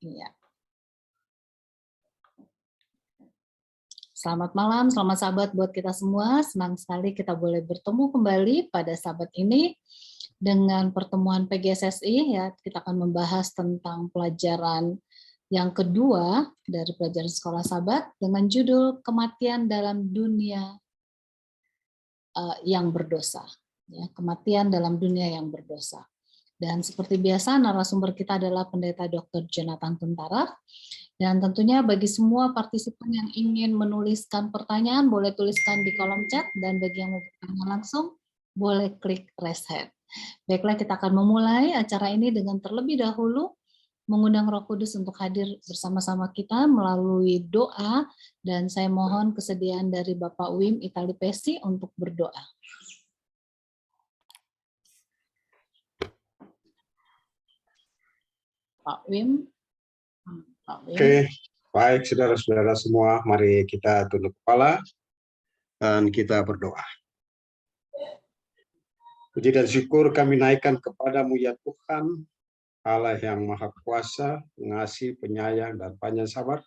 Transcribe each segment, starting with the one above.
Iya. Selamat malam, selamat sahabat buat kita semua. Senang sekali kita boleh bertemu kembali pada sahabat ini dengan pertemuan PGSSI. Ya, kita akan membahas tentang pelajaran yang kedua dari pelajaran sekolah sahabat dengan judul Kematian dalam Dunia yang Berdosa. Ya, kematian dalam dunia yang berdosa. Dan seperti biasa, narasumber kita adalah Pendeta Dr. Jonathan Tuntara. Dan tentunya bagi semua partisipan yang ingin menuliskan pertanyaan, boleh tuliskan di kolom chat, dan bagi yang mau bertanya langsung, boleh klik raise hand. Baiklah, kita akan memulai acara ini dengan terlebih dahulu mengundang Roh Kudus untuk hadir bersama-sama kita melalui doa, dan saya mohon kesediaan dari Bapak Wim Italipesi untuk berdoa. Pak Wim. Oke, baik saudara-saudara semua, mari kita tunduk kepala dan kita berdoa. Puji dan syukur kami naikkan kepadamu ya Tuhan, Allah yang Maha Kuasa, pengasih, penyayang, dan panjang sabar.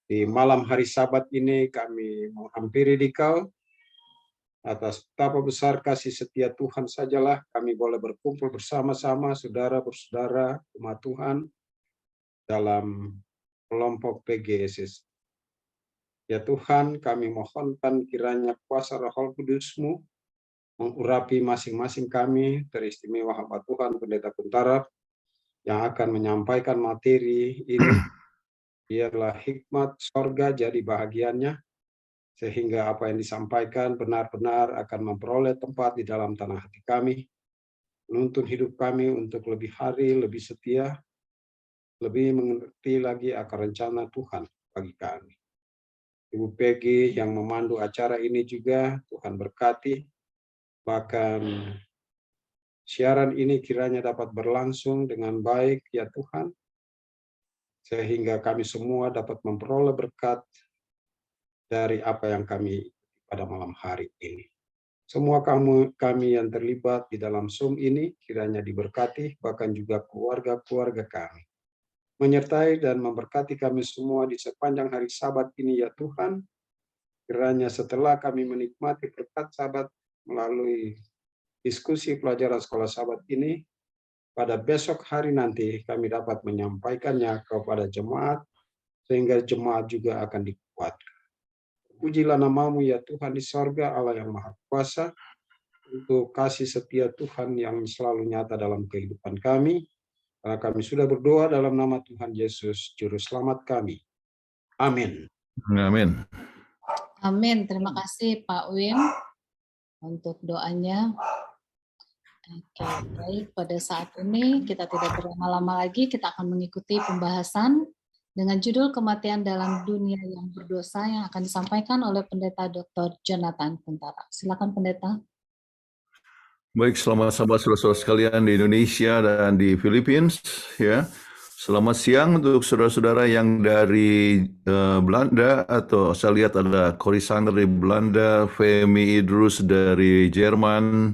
Di malam hari Sabat ini kami menghampiri Dikau. Atas betapa besar kasih setia Tuhan sajalah kami boleh berkumpul bersama-sama saudara-saudara umat Tuhan dalam kelompok PGSS. Ya Tuhan, kami mohonkan kiranya kuasa Roh Kudus-Mu mengurapi masing-masing kami, teristimewa hamba Tuhan Pendeta Tuntara yang akan menyampaikan materi ini. Biarlah hikmat sorga jadi bahagiannya, sehingga apa yang disampaikan benar-benar akan memperoleh tempat di dalam tanah hati kami, menuntun hidup kami untuk lebih hari, lebih setia, lebih mengerti lagi akan rencana Tuhan bagi kami. Ibu Peggy yang memandu acara ini juga, Tuhan berkati, bahkan siaran ini kiranya dapat berlangsung dengan baik ya Tuhan, sehingga kami semua dapat memperoleh berkat dari apa yang kami pada malam hari ini. Semua kami yang terlibat di dalam Zoom ini kiranya diberkati, bahkan juga keluarga-keluarga kami. Menyertai dan memberkati kami semua di sepanjang hari Sabat ini ya Tuhan. Kiranya setelah kami menikmati berkat Sabat melalui diskusi pelajaran sekolah Sabat ini, pada besok hari nanti kami dapat menyampaikannya kepada jemaat, sehingga jemaat juga akan dikuatkan. Pujilah namamu ya Tuhan di sorga, Allah yang Maha Kuasa, untuk kasih setia Tuhan yang selalu nyata dalam kehidupan kami. Karena kami sudah berdoa dalam nama Tuhan Yesus, Juru Selamat kami. Amin. Amin. Amin. Terima kasih Pak Wim untuk doanya. Oke, baik. Pada saat ini kita tidak berlama-lama lagi, kita akan mengikuti pembahasan dengan judul Kematian dalam Dunia yang Berdosa yang akan disampaikan oleh Pendeta Dr. Jonathan Tuntara. Silakan Pendeta. Baik, selamat sahabat-saudara sekalian di Indonesia dan di Philippines. Ya, selamat siang untuk saudara-saudara yang dari Belanda, atau saya lihat ada Corisander dari Belanda, Femi Idrus dari Jerman,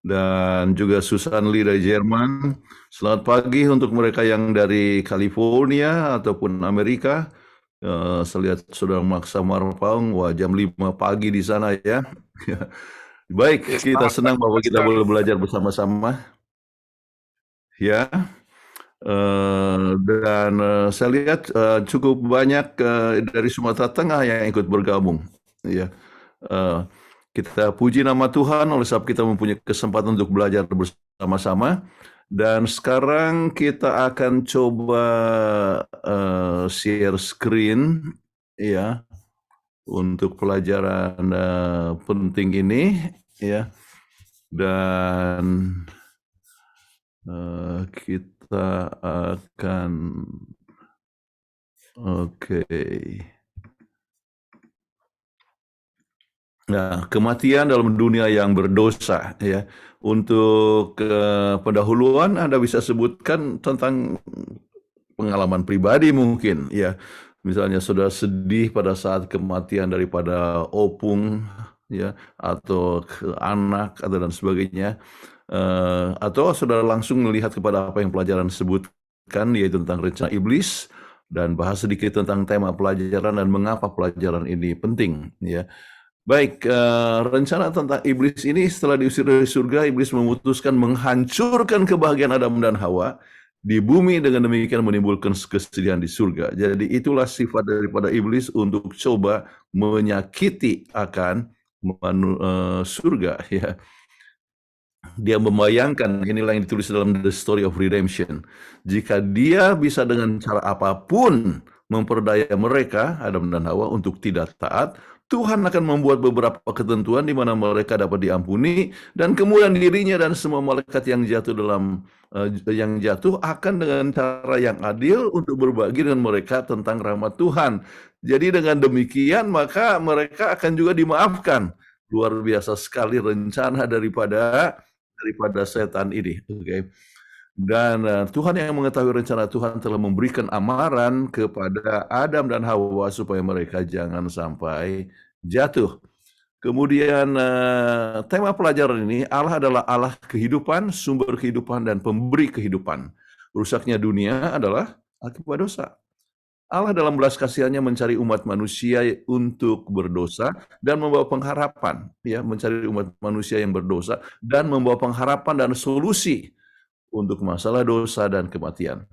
dan juga Susan Lee dari Jerman. Selamat pagi untuk mereka yang dari California ataupun Amerika. Saya lihat saudara Maksa Marpaung, wah jam 5 pagi di sana ya. Baik, kita senang bahwa kita boleh belajar bersama-sama. Ya, dan saya lihat cukup banyak dari Sumatera Tengah yang ikut bergabung. Ya, kita puji nama Tuhan oleh sebab kita mempunyai kesempatan untuk belajar bersama-sama. Dan sekarang kita akan coba share screen, ya, untuk pelajaran penting ini, ya. Dan kita akan Nah, kematian dalam dunia yang berdosa, ya. Untuk pendahuluan Anda bisa sebutkan tentang pengalaman pribadi mungkin, ya. Misalnya saudara sedih pada saat kematian daripada opung, ya, atau ke anak atau dan sebagainya, atau saudara langsung melihat kepada apa yang pelajaran sebutkan yaitu tentang rencana iblis, dan bahas sedikit tentang tema pelajaran dan mengapa pelajaran ini penting. Ya, baik, rencana tentang iblis ini setelah diusir dari surga, iblis memutuskan menghancurkan kebahagiaan Adam dan Hawa di bumi, dengan demikian menimbulkan kesedihan di surga. Jadi itulah sifat daripada iblis, untuk coba menyakiti akan surga. Ya, dia membayangkan, inilah yang ditulis dalam The Story of Redemption, jika dia bisa dengan cara apapun memperdaya mereka, Adam dan Hawa, untuk tidak taat, Tuhan akan membuat beberapa ketentuan di mana mereka dapat diampuni, dan kemudian dirinya dan semua malaikat yang jatuh akan dengan cara yang adil untuk berbagi dengan mereka tentang rahmat Tuhan. Jadi dengan demikian maka mereka akan juga dimaafkan. Luar biasa sekali rencana daripada setan ini. Okay. Dan Tuhan yang mengetahui rencana Tuhan telah memberikan amaran kepada Adam dan Hawa supaya mereka jangan sampai jatuh. Kemudian tema pelajaran ini, Allah adalah Allah kehidupan, sumber kehidupan, dan pemberi kehidupan. Rusaknya dunia adalah akibat dosa. Allah dalam belas kasihannya mencari umat manusia untuk berdosa dan membawa pengharapan, ya, mencari umat manusia yang berdosa dan membawa pengharapan dan solusi untuk masalah dosa dan kematian.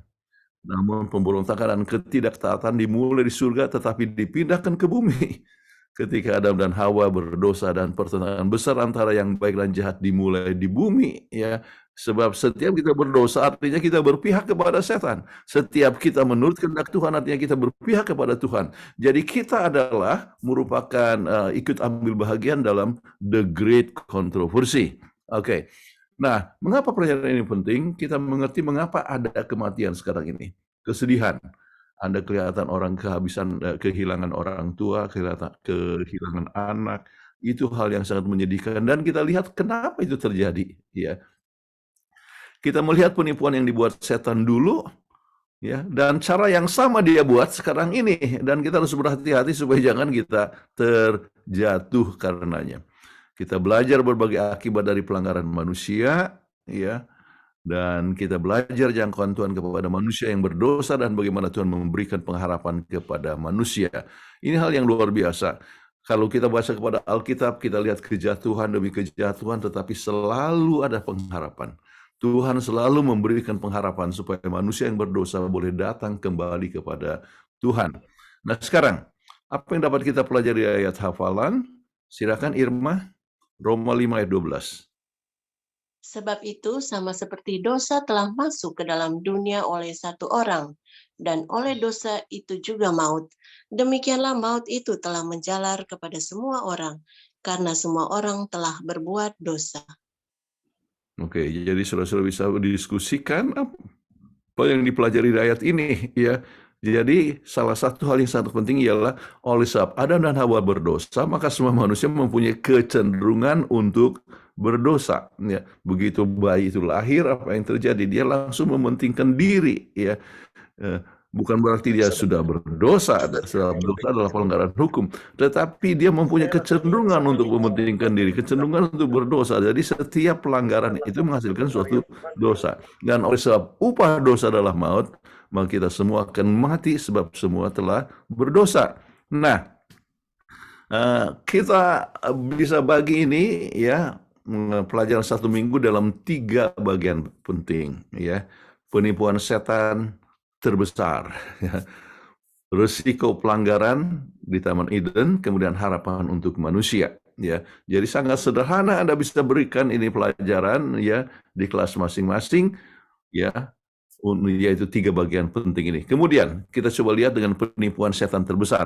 Namun pemberontakan dan ketidaktaatan dimulai di surga tetapi dipindahkan ke bumi ketika Adam dan Hawa berdosa, dan pertentangan besar antara yang baik dan jahat dimulai di bumi, ya. Sebab setiap kita berdosa artinya kita berpihak kepada setan. Setiap kita menurut kehendak Tuhan artinya kita berpihak kepada Tuhan. Jadi kita adalah merupakan ikut ambil bahagian dalam the great controversy. Oke. Nah, mengapa pelajaran ini penting? Kita mengerti mengapa ada kematian sekarang ini. Kesedihan. Anda kelihatan orang kehilangan orang tua, kehilangan anak. Itu hal yang sangat menyedihkan, dan kita lihat kenapa itu terjadi, ya. Kita melihat penipuan yang dibuat setan dulu, ya, dan cara yang sama dia buat sekarang ini, dan kita harus berhati-hati supaya jangan kita terjatuh karenanya. Kita belajar berbagai akibat dari pelanggaran manusia, ya, dan kita belajar jangkauan Tuhan kepada manusia yang berdosa dan bagaimana Tuhan memberikan pengharapan kepada manusia. Ini hal yang luar biasa. Kalau kita baca kepada Alkitab, kita lihat kejatuhan demi kejatuhan, tetapi selalu ada pengharapan. Tuhan selalu memberikan pengharapan supaya manusia yang berdosa boleh datang kembali kepada Tuhan. Nah, sekarang, apa yang dapat kita pelajari ayat hafalan? Silakan Irma, Roma 5 ayat 12. Sebab itu sama seperti dosa telah masuk ke dalam dunia oleh satu orang, dan oleh dosa itu juga maut. Demikianlah maut itu telah menjalar kepada semua orang, karena semua orang telah berbuat dosa. Oke, jadi saudara-saudara bisa didiskusikan apa yang dipelajari di ayat ini, ya. Jadi salah satu hal yang sangat penting ialah oleh sebab Adam dan Hawa berdosa, maka semua manusia mempunyai kecenderungan untuk berdosa. Ya, begitu bayi itu lahir, apa yang terjadi? Dia langsung mementingkan diri, ya. Bukan berarti dia sudah berdosa, berdosa adalah pelanggaran hukum, tetapi dia mempunyai kecenderungan untuk mementingkan diri, kecenderungan untuk berdosa. Jadi setiap pelanggaran itu menghasilkan suatu dosa. Dan oleh sebab upah dosa adalah maut, maka kita semua akan mati sebab semua telah berdosa. Nah, kita bisa bagi ini, ya, pelajaran satu minggu dalam 3 bagian penting, ya. Penipuan setan terbesar, ya. Risiko pelanggaran di Taman Eden, kemudian harapan untuk manusia, ya. Jadi sangat sederhana Anda bisa berikan ini pelajaran, ya, di kelas masing-masing, ya, yaitu 3 bagian penting ini. Kemudian kita coba lihat dengan penipuan setan terbesar.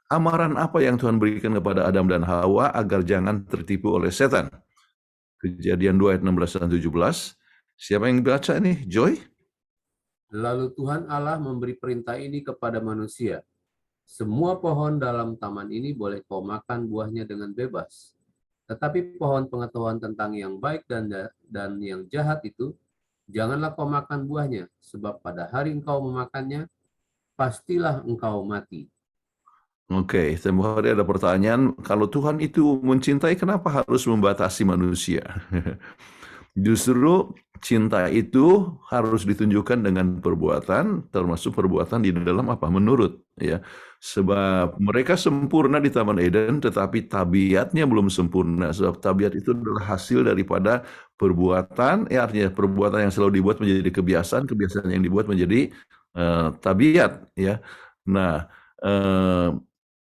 Amaran apa yang Tuhan berikan kepada Adam dan Hawa agar jangan tertipu oleh setan? Kejadian 2 ayat 16 dan 17. Siapa yang baca ini? Joy? Lalu Tuhan Allah memberi perintah ini kepada manusia. Semua pohon dalam taman ini boleh kau makan buahnya dengan bebas. Tetapi pohon pengetahuan tentang yang baik dan yang jahat itu, janganlah kau makan buahnya, sebab pada hari engkau memakannya, pastilah engkau mati. Oke, tempoh hari ada pertanyaan, kalau Tuhan itu mencintai, kenapa harus membatasi manusia? Justru cinta itu harus ditunjukkan dengan perbuatan, termasuk perbuatan di dalam apa? Menurut, ya. Sebab mereka sempurna di Taman Eden, tetapi tabiatnya belum sempurna. Sebab tabiat itu adalah hasil daripada perbuatan, ya artinya perbuatan yang selalu dibuat menjadi kebiasaan, kebiasaan yang dibuat menjadi tabiat, ya. Nah,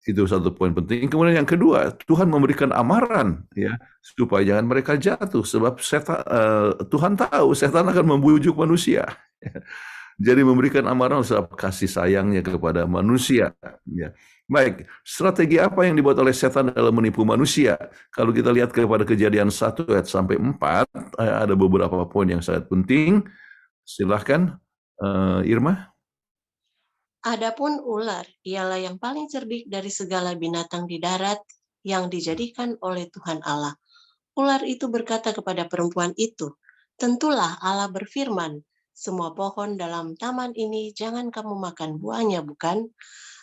itu satu poin penting. Kemudian yang kedua, Tuhan memberikan amaran, ya, supaya jangan mereka jatuh. Sebab Tuhan tahu setan akan membujuk manusia. Jadi memberikan amaran sebab kasih sayangnya kepada manusia. Ya. Baik, strategi apa yang dibuat oleh setan dalam menipu manusia? Kalau kita lihat kepada Kejadian 1 ayat sampai 4, ada beberapa poin yang sangat penting. Silahkan, Irma. Adapun ular ialah yang paling cerdik dari segala binatang di darat yang dijadikan oleh Tuhan Allah. Ular itu berkata kepada perempuan itu, "Tentulah Allah berfirman, semua pohon dalam taman ini jangan kamu makan buahnya, bukan?"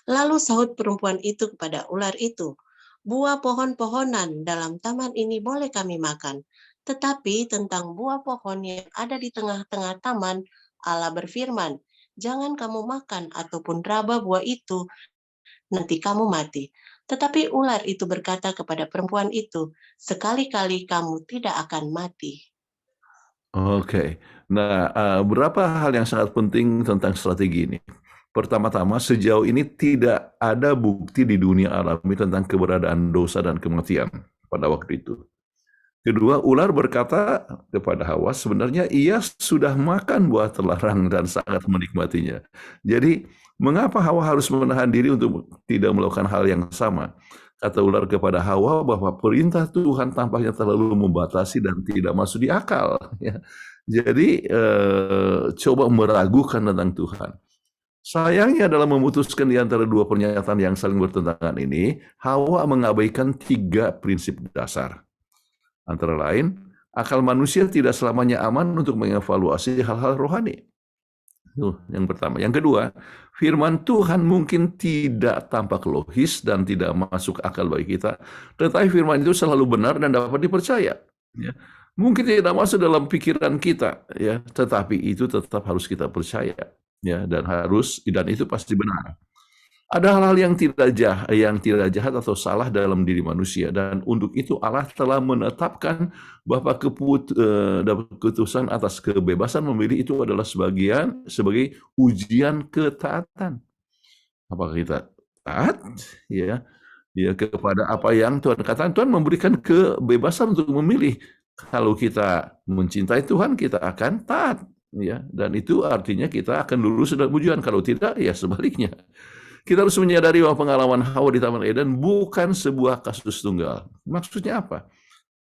Lalu sahut perempuan itu kepada ular itu, "Buah pohon-pohonan dalam taman ini boleh kami makan, tetapi tentang buah pohon yang ada di tengah-tengah taman, Allah berfirman, jangan kamu makan ataupun raba buah itu, nanti kamu mati." Tetapi ular itu berkata kepada perempuan itu, "Sekali-kali kamu tidak akan mati." Oke. Nah, berapa hal yang sangat penting tentang strategi ini. Pertama-tama, sejauh ini tidak ada bukti di dunia alami tentang keberadaan dosa dan kematian pada waktu itu. Kedua, ular berkata kepada Hawa, sebenarnya ia sudah makan buah terlarang dan sangat menikmatinya. Jadi, mengapa Hawa harus menahan diri untuk tidak melakukan hal yang sama? Kata ular kepada Hawa bahwa perintah Tuhan tampaknya terlalu membatasi dan tidak masuk di akal. Ya. Jadi, coba meragukan tentang Tuhan. Sayangnya dalam memutuskan di antara dua pernyataan yang saling bertentangan ini, Hawa mengabaikan 3 prinsip dasar. Antara lain, akal manusia tidak selamanya aman untuk mengevaluasi hal-hal rohani. Itu yang pertama. Yang kedua, firman Tuhan mungkin tidak tampak logis dan tidak masuk akal bagi kita, tetapi firman itu selalu benar dan dapat dipercaya. Ya. Mungkin tidak masuk dalam pikiran kita, ya, tetapi itu tetap harus kita percaya, ya, dan itu pasti benar. Ada hal-hal yang tidak jahat atau salah dalam diri manusia, dan untuk itu Allah telah menetapkan bahwa keputusan atas kebebasan memilih itu adalah sebagai ujian ketaatan. Apakah kita taat, ya kepada apa yang Tuhan katakan? Tuhan memberikan kebebasan untuk memilih. Kalau kita mencintai Tuhan, kita akan taat, ya, dan itu artinya kita akan lulus dalam ujian. Kalau tidak, ya sebaliknya. Kita harus menyadari bahwa pengalaman Hawa di Taman Eden bukan sebuah kasus tunggal. Maksudnya apa?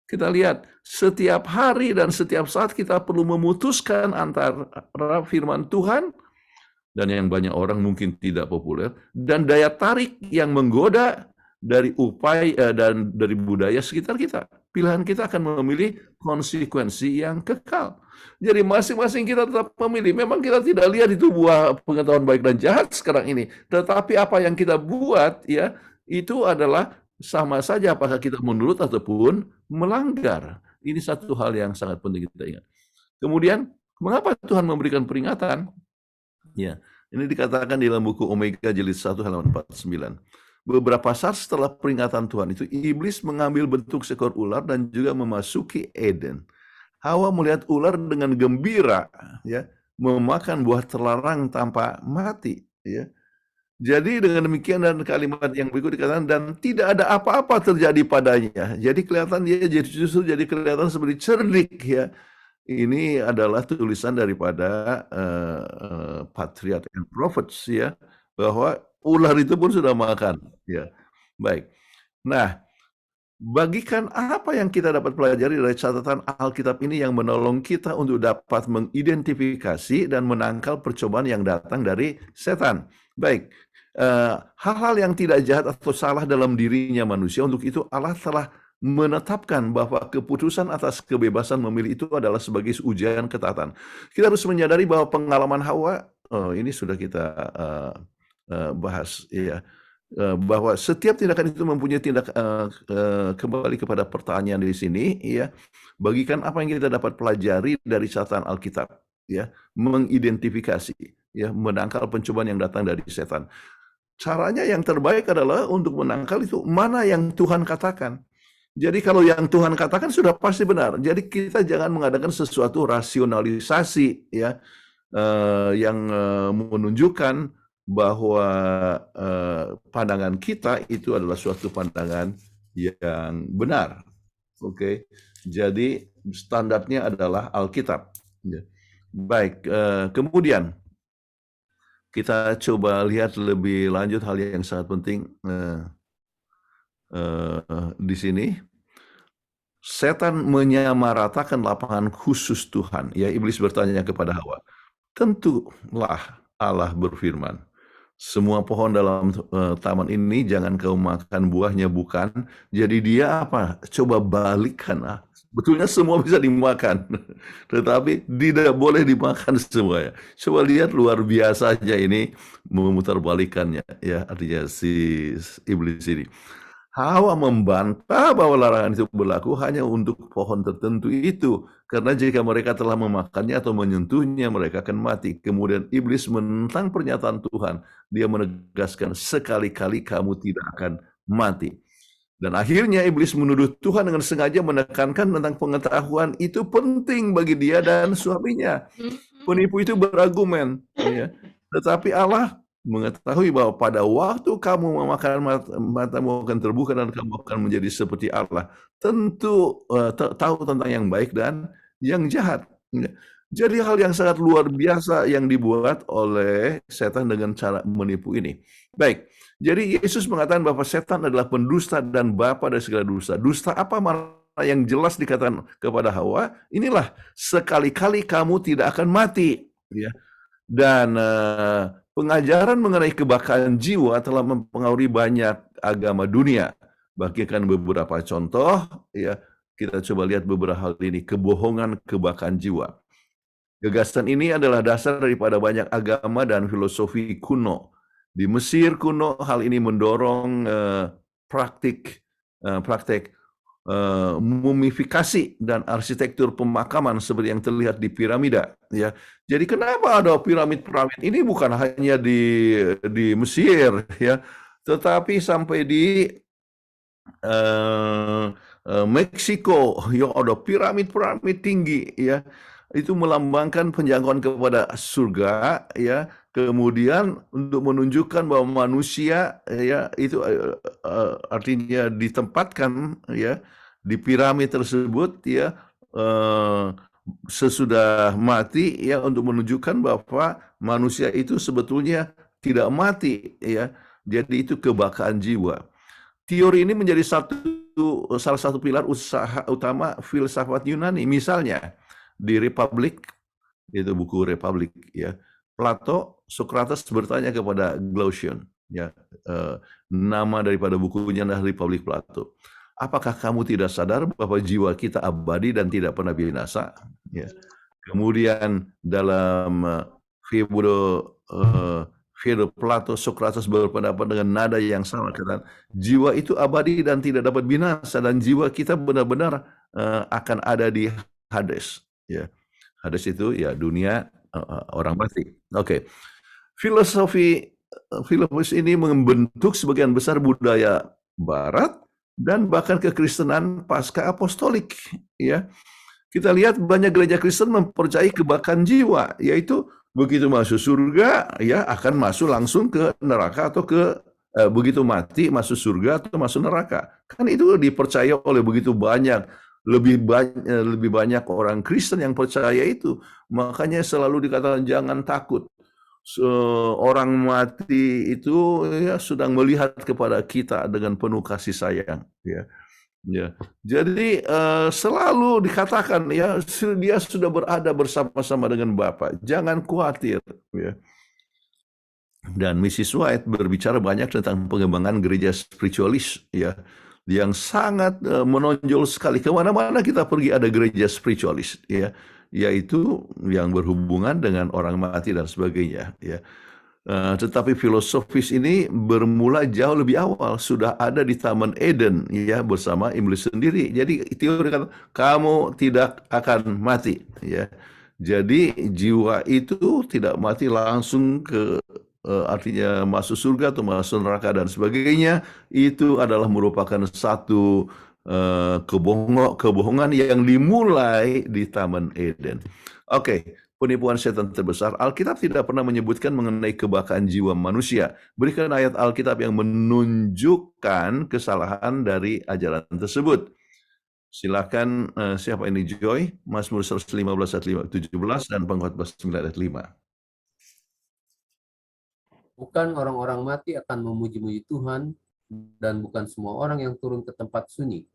Kita lihat, setiap hari dan setiap saat kita perlu memutuskan antara firman Tuhan, dan yang banyak orang mungkin tidak populer, dan daya tarik yang menggoda dari upaya dan dari budaya sekitar kita. Pilihan kita akan memilih konsekuensi yang kekal. Jadi masing-masing kita tetap memilih. Memang kita tidak lihat itu buah pengetahuan baik dan jahat sekarang ini. Tetapi apa yang kita buat, ya, itu adalah sama saja apakah kita menurut ataupun melanggar. Ini satu hal yang sangat penting kita ingat. Kemudian, mengapa Tuhan memberikan peringatan? Ya, ini dikatakan di dalam buku Omega jilid 1 halaman 49. Beberapa saat setelah peringatan Tuhan itu, iblis mengambil bentuk seekor ular dan juga memasuki Eden. Hawa melihat ular dengan gembira, ya, memakan buah terlarang tanpa mati, ya. Jadi dengan demikian, dan kalimat yang berikut dikatakan, dan tidak ada apa-apa terjadi padanya. Jadi kelihatan dia justru jadi kelihatan seperti cerdik, ya. Ini adalah tulisan daripada Patriarch and Prophets, ya, bahwa ular itu pun sudah makan, ya. Baik. Nah, bagikan apa yang kita dapat pelajari dari catatan Alkitab ini yang menolong kita untuk dapat mengidentifikasi dan menangkal percobaan yang datang dari setan. Baik, hal-hal yang tidak jahat atau salah dalam dirinya manusia, untuk itu Allah telah menetapkan bahwa keputusan atas kebebasan memilih itu adalah sebagai ujian ketaatan. Kita harus menyadari bahwa pengalaman Hawa, ini sudah kita bahas, ya. bahwa setiap tindakan itu mempunyai kembali kepada pertanyaan di sini, ya, bagikan apa yang kita dapat pelajari dari catatan Alkitab, ya, mengidentifikasi, ya, menangkal pencobaan yang datang dari setan. Caranya yang terbaik adalah untuk menangkal itu mana yang Tuhan katakan. Jadi kalau yang Tuhan katakan sudah pasti benar. Jadi kita jangan mengadakan sesuatu rasionalisasi, ya, yang menunjukkan bahwa pandangan kita itu adalah suatu pandangan yang benar. Oke, jadi standarnya adalah Alkitab. Baik, kemudian kita coba lihat lebih lanjut hal yang sangat penting di sini. Setan menyamaratakan lapangan khusus Tuhan. Ya, iblis bertanya kepada Hawa, tentulah Allah berfirman, semua pohon dalam taman ini jangan kau makan buahnya, bukan? Jadi dia apa? Coba balikkan. Betulnya semua bisa dimakan, tetapi tidak boleh dimakan semuanya. Coba lihat, luar biasa aja ini memutarbalikannya, ya, artinya si iblis ini. Hawa membantah bahwa larangan itu berlaku hanya untuk pohon tertentu itu, karena jika mereka telah memakannya atau menyentuhnya, mereka akan mati. Kemudian iblis menentang pernyataan Tuhan. Dia menegaskan, sekali-kali kamu tidak akan mati. Dan akhirnya iblis menuduh Tuhan dengan sengaja menekankan tentang pengetahuan itu penting bagi dia dan suaminya. Penipu itu berargumen, ya. Tetapi Allah mengetahui bahwa pada waktu kamu memakan, matamu akan terbuka dan kamu akan menjadi seperti Allah. Tentu tahu tentang yang baik dan yang jahat. Jadi hal yang sangat luar biasa yang dibuat oleh setan dengan cara menipu ini. Baik, jadi Yesus mengatakan bahwa setan adalah pendusta dan bapa dari segala dusta. Dusta apa? Mana yang jelas dikatakan kepada Hawa, inilah sekali-kali kamu tidak akan mati. Ya. Dan pengajaran mengenai kebakaran jiwa telah mempengaruhi banyak agama dunia. Bagikan beberapa contoh, ya, kita coba lihat beberapa hal ini. Kebohongan kebakaran jiwa. Gagasan ini adalah dasar daripada banyak agama dan filosofi kuno. Di Mesir kuno, hal ini mendorong praktek mumifikasi dan arsitektur pemakaman seperti yang terlihat di piramida, ya. Jadi kenapa ada piramid-piramid ini? Bukan hanya di Mesir, ya, tetapi sampai di Meksiko, ya, ada piramid-piramid tinggi, ya. Itu melambangkan penjangkauan kepada surga, ya. Kemudian untuk menunjukkan bahwa manusia, ya, itu artinya ditempatkan, ya, di piramid tersebut, ya, sesudah mati, ya, untuk menunjukkan bahwa manusia itu sebetulnya tidak mati, ya. Jadi itu kebakaran jiwa. Teori ini menjadi salah satu pilar usaha utama filsafat Yunani. Misalnya di Republik, itu buku Republik, ya, Plato, Socrates bertanya kepada Glaucion, ya, nama daripada bukunya adalah Republik Plato. Apakah kamu tidak sadar bahwa jiwa kita abadi dan tidak pernah binasa? Ya. Kemudian dalam Phaedo Plato, Socrates berpendapat dengan nada yang sama, kata jiwa itu abadi dan tidak dapat binasa, dan jiwa kita benar-benar akan ada di Hades. Ya. Hades itu, ya, dunia orang mati. Oke. Filosofis ini membentuk sebagian besar budaya Barat dan bahkan kekristenan pasca apostolik, ya. Kita lihat banyak gereja Kristen mempercayai kebakaran jiwa, yaitu begitu masuk surga, ya, akan masuk langsung ke neraka, atau begitu mati masuk surga atau masuk neraka. Kan itu dipercaya oleh begitu banyak. Lebih banyak orang Kristen yang percaya itu. Makanya selalu dikatakan jangan takut. Orang mati itu, ya, sedang melihat kepada kita dengan penuh kasih sayang, ya. Ya. Jadi selalu dikatakan, ya, dia sudah berada bersama-sama dengan Bapa. Jangan khawatir, ya. Dan Mrs. White berbicara banyak tentang pengembangan gereja spiritualis, ya, yang sangat menonjol sekali. Kemana-mana kita pergi ada gereja spiritualis, ya, yaitu yang berhubungan dengan orang mati dan sebagainya, ya. Tetapi filosofis ini bermula jauh lebih awal, sudah ada di Taman Eden ya bersama iblis sendiri. Jadi teori kan kamu tidak akan mati ya. Jadi jiwa itu tidak mati langsung ke artinya masuk surga atau masuk neraka dan sebagainya. Itu adalah merupakan satu kebohongan yang dimulai di Taman Eden. Oke. Penipuan setan terbesar, Alkitab tidak pernah menyebutkan mengenai kebakaan jiwa manusia. Berikan ayat Alkitab yang menunjukkan kesalahan dari ajaran tersebut. Silakan siapa ini Joy? Mazmur 115 ayat 17 dan Pengkhotbah 9 ayat 5. Bukan orang-orang mati akan memuji-muji Tuhan, dan bukan semua orang yang turun ke tempat sunyi.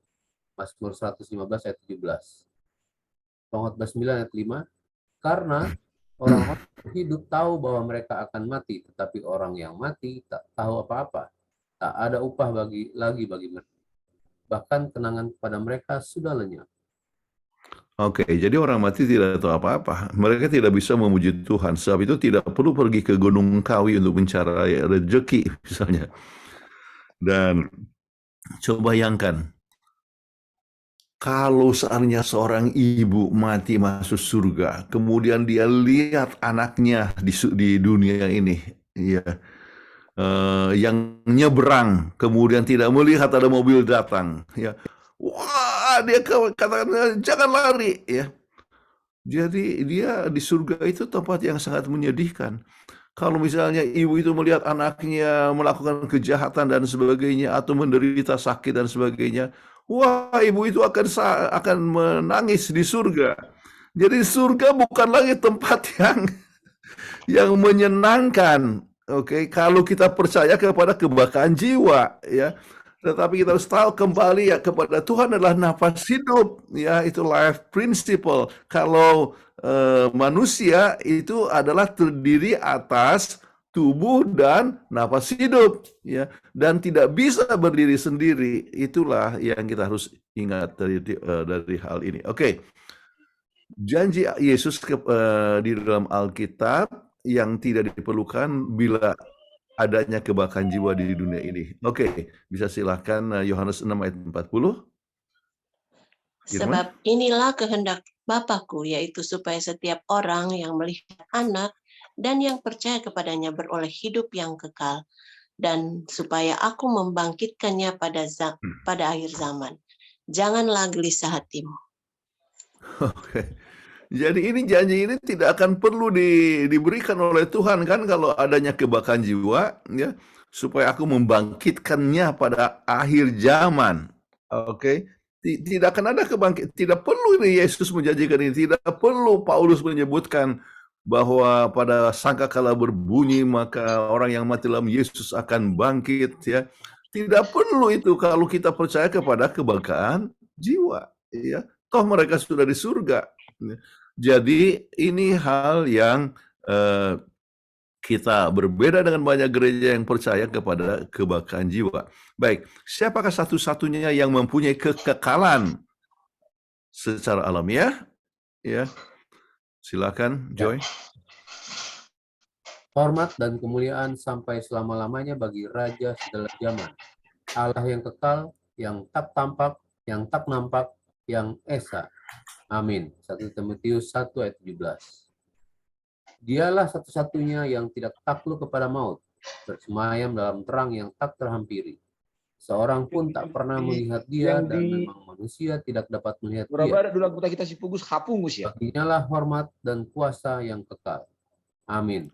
Mazmur 115 ayat 17. Pengkhotbah 9 ayat 5. Karena orang-orang hidup tahu bahwa mereka akan mati, tetapi orang yang mati tak tahu apa-apa. Tak ada upah lagi bagi mereka. Bahkan kenangan kepada mereka sudah lenyap. Oke, jadi orang mati tidak tahu apa-apa. Mereka tidak bisa memuji Tuhan. Sebab itu tidak perlu pergi ke Gunung Kawi untuk mencari rezeki misalnya. Dan coba bayangkan, kalau seandainya seorang ibu mati masuk surga, kemudian dia lihat anaknya di dunia ini, ya, yang nyebrang, kemudian tidak melihat ada mobil datang, ya, wah dia katakan jangan lari, ya. Jadi dia di surga itu tempat yang sangat menyedihkan. Kalau misalnya ibu itu melihat anaknya melakukan kejahatan dan sebagainya atau menderita sakit dan sebagainya, wah ibu itu akan menangis di surga. Jadi surga bukan lagi tempat yang menyenangkan. Oke, kalau kita percaya kepada kebakaan jiwa, ya. Tetapi kita harus tahu kembali ya kepada Tuhan adalah nafas hidup, ya itu life principle. Kalau manusia itu adalah terdiri atas tubuh dan nafas hidup, ya, dan tidak bisa berdiri sendiri. Itulah yang kita harus ingat dari hal ini. Oke, janji Yesus di dalam Alkitab yang tidak diperlukan bila adanya kebakaan jiwa di dunia ini. Oke, bisa silakan Yohanes 6 ayat 40. Sebab inilah kehendak Bapakku, yaitu supaya setiap orang yang melihat anak dan yang percaya kepadanya beroleh hidup yang kekal, dan supaya aku membangkitkannya pada akhir zaman. Janganlah gelisah hatimu. Oke. Jadi ini janji ini tidak akan perlu diberikan oleh Tuhan kan kalau adanya kebakaan jiwa, ya, supaya aku membangkitkannya pada akhir zaman. Oke. Tidak akan ada kebangkit, tidak perlu ini Yesus menjanjikan ini, tidak perlu Paulus menyebutkan bahwa pada sangkakala berbunyi maka orang yang mati dalam Yesus akan bangkit, ya. Tidak perlu itu kalau kita percaya kepada kebakaan jiwa, ya. Toh mereka sudah di surga. Jadi ini hal yang kita berbeda dengan banyak gereja yang percaya kepada kebakaan jiwa. Baik, siapakah satu-satunya yang mempunyai kekekalan secara alamiah? Ya, silakan, Joy. Hormat dan kemuliaan sampai selama-lamanya bagi Raja segala zaman. Allah yang kekal, yang tak tampak, yang tak nampak, yang esa. Amin. 1 Timotius 1 ayat 17. Dialah satu-satunya yang tidak takluk kepada maut, bersemayam dalam terang yang tak terhampiri. Seorang pun tak pernah melihat dia, dan memang manusia tidak dapat melihat dia. Baginya lah hormat dan kuasa yang kekal. Amin.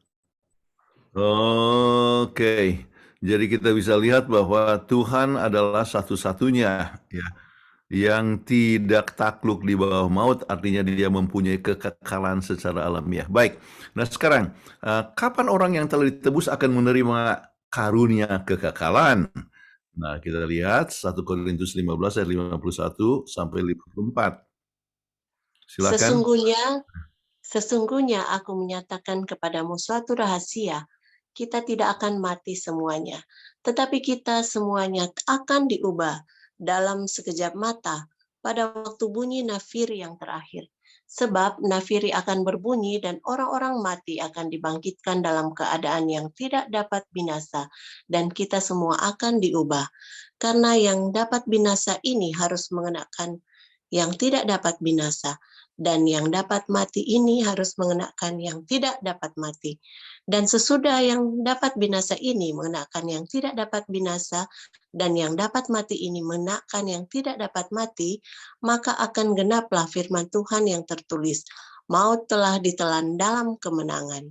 Oke, jadi kita bisa lihat bahwa Tuhan adalah satu-satunya, ya, yang tidak takluk di bawah maut, artinya dia mempunyai kekekalan secara alamiah. Baik, nah sekarang, kapan orang yang telah ditebus akan menerima karunia kekekalan? Nah, kita lihat 1 Korintus 15 ayat 51 sampai 54. Silakan. Sesungguhnya aku menyatakan kepadamu suatu rahasia. Kita tidak akan mati semuanya, tetapi kita semuanya akan diubah dalam sekejap mata pada waktu bunyi nafir yang terakhir. Sebab nafiri akan berbunyi dan orang-orang mati akan dibangkitkan dalam keadaan yang tidak dapat binasa, dan kita semua akan diubah. Karena yang dapat binasa ini harus mengenakan yang tidak dapat binasa, dan yang dapat mati ini harus mengenakan yang tidak dapat mati. Dan sesudah yang dapat binasa ini mengenakan yang tidak dapat binasa, dan yang dapat mati ini mengenakan yang tidak dapat mati, maka akan genaplah firman Tuhan yang tertulis, maut telah ditelan dalam kemenangan.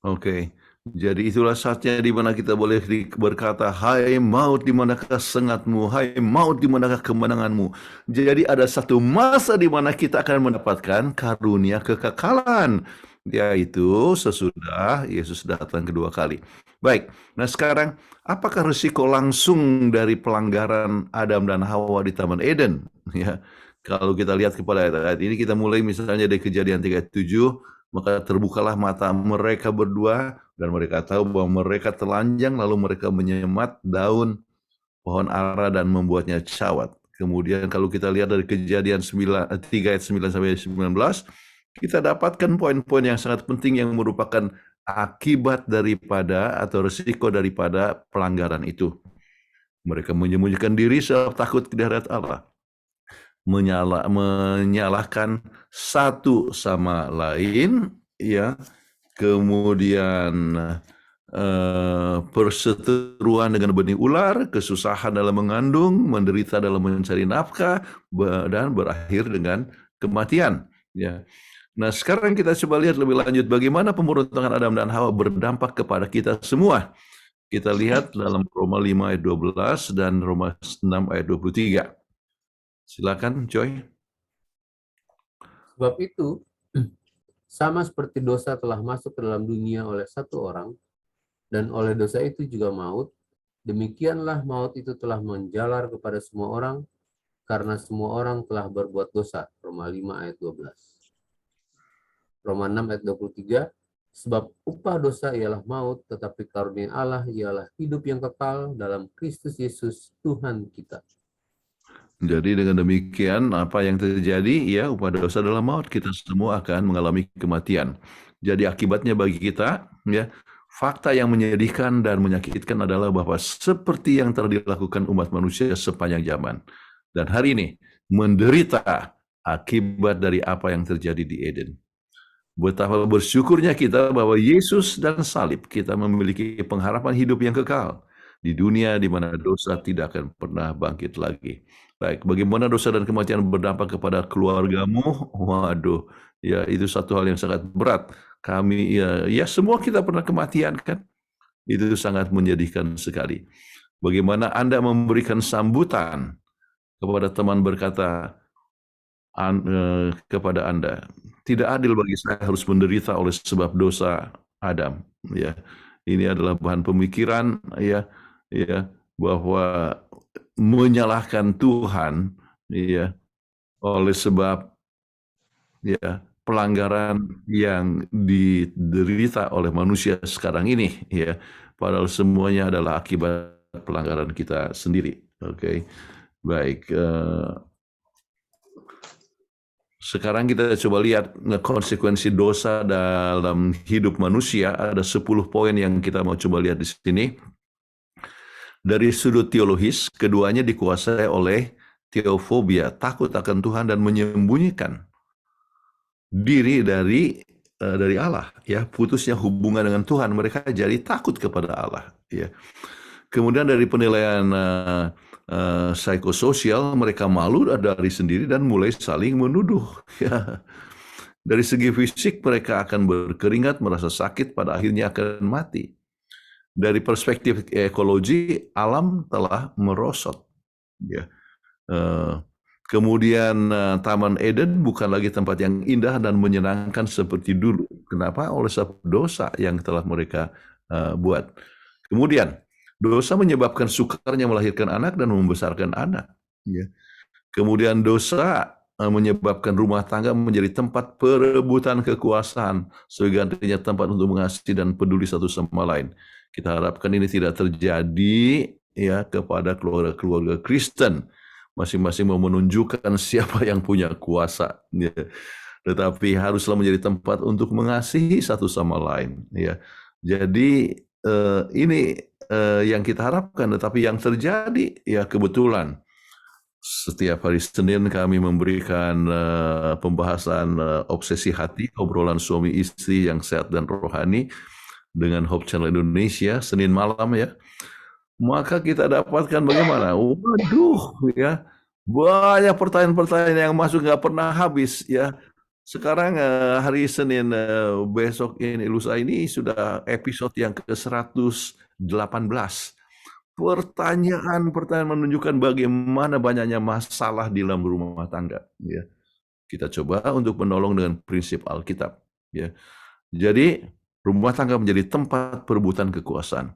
Oke. Jadi itulah saatnya di mana kita boleh berkata, hai maut, di manakah sengatmu? Hai maut, di manakah kemenanganmu? Jadi ada satu masa di mana kita akan mendapatkan karunia kekekalan, yaitu sesudah Yesus datang kedua kali. Baik, nah sekarang apakah risiko langsung dari pelanggaran Adam dan Hawa di Taman Eden? Ya, kalau kita lihat kepada ayat ini, kita mulai misalnya dari Kejadian 37, maka terbukalah mata mereka berdua, dan mereka tahu bahwa mereka telanjang, lalu mereka menyemat daun pohon ara dan membuatnya cawat. Kemudian kalau kita lihat dari Kejadian 3 ayat 9 sampai 19, kita dapatkan poin-poin yang sangat penting yang merupakan akibat daripada atau risiko daripada pelanggaran itu. Mereka menyembunyikan diri sebab takut di hadarat Allah, menyalahkan satu sama lain, ya. Kemudian perseteruan dengan benih ular, kesusahan dalam mengandung, menderita dalam mencari nafkah, dan berakhir dengan kematian, ya. Nah, sekarang kita coba lihat lebih lanjut bagaimana pemberontakan Adam dan Hawa berdampak kepada kita semua. Kita lihat dalam Roma 5 ayat 12 dan Roma 6 ayat 23. Silakan, Joy. Sebab itu, sama seperti dosa telah masuk ke dalam dunia oleh satu orang, dan oleh dosa itu juga maut, demikianlah maut itu telah menjalar kepada semua orang, karena semua orang telah berbuat dosa. Roma 5 ayat 12. Roma 6 ayat 23, sebab upah dosa ialah maut, tetapi karunia Allah ialah hidup yang kekal dalam Kristus Yesus Tuhan kita. Jadi dengan demikian apa yang terjadi, ya, upah dosa adalah maut, kita semua akan mengalami kematian. Jadi akibatnya bagi kita, ya, fakta yang menyedihkan dan menyakitkan adalah bahwa seperti yang telah dilakukan umat manusia sepanjang zaman, dan hari ini menderita akibat dari apa yang terjadi di Eden. Betapa bersyukurnya kita bahwa Yesus dan salib kita memiliki pengharapan hidup yang kekal di dunia di mana dosa tidak akan pernah bangkit lagi. Baik, bagaimana dosa dan kematian berdampak kepada keluargamu? Waduh, ya itu satu hal yang sangat berat. Kami, ya semua kita pernah kematian kan? Itu sangat menyedihkan sekali. Bagaimana Anda memberikan sambutan kepada teman berkata kepada Anda, tidak adil bagi saya harus menderita oleh sebab dosa Adam. Ya, ini adalah bahan pemikiran, ya, bahwa menyalahkan Tuhan, ya, oleh sebab, ya, pelanggaran yang diderita oleh manusia sekarang ini, ya, padahal semuanya adalah akibat pelanggaran kita sendiri. Oke, baik. Sekarang kita coba lihat konsekuensi dosa dalam hidup manusia. Ada 10 poin yang kita mau coba lihat di sini. Dari sudut teologis, keduanya dikuasai oleh teofobia, takut akan Tuhan dan menyembunyikan diri dari Allah, ya, putusnya hubungan dengan Tuhan, mereka jadi takut kepada Allah, ya. Kemudian dari penilaian psikososial, mereka malu dari sendiri dan mulai saling menuduh, ya. Dari segi fisik, mereka akan berkeringat, merasa sakit, pada akhirnya akan mati. Dari perspektif ekologi, alam telah merosot, ya. Kemudian Taman Eden bukan lagi tempat yang indah dan menyenangkan seperti dulu. Kenapa? Oleh sebab dosa yang telah mereka buat. Kemudian dosa menyebabkan sukarnya melahirkan anak dan membesarkan anak, ya. Kemudian dosa menyebabkan rumah tangga menjadi tempat perebutan kekuasaan, sebagai gantinya tempat untuk mengasihi dan peduli satu sama lain. Kita harapkan ini tidak terjadi, ya, kepada keluarga-keluarga Kristen. Masing-masing mau menunjukkan siapa yang punya kuasa, ya. tetapi haruslah menjadi tempat untuk mengasihi satu sama lain. Ya, jadi ini yang kita harapkan, tetapi yang terjadi ya kebetulan setiap hari Senin kami memberikan pembahasan obsesi hati, obrolan suami istri yang sehat dan rohani dengan Hope Channel Indonesia Senin malam ya. Maka kita dapatkan bagaimana? Waduh ya, banyak pertanyaan-pertanyaan yang masuk nggak pernah habis ya. Sekarang hari Senin besok ini lusa ini sudah episode yang ke-118. Pertanyaan-pertanyaan menunjukkan bagaimana banyaknya masalah di dalam rumah tangga. Ya. Kita coba untuk menolong dengan prinsip Alkitab. Ya. Jadi rumah tangga menjadi tempat perebutan kekuasaan.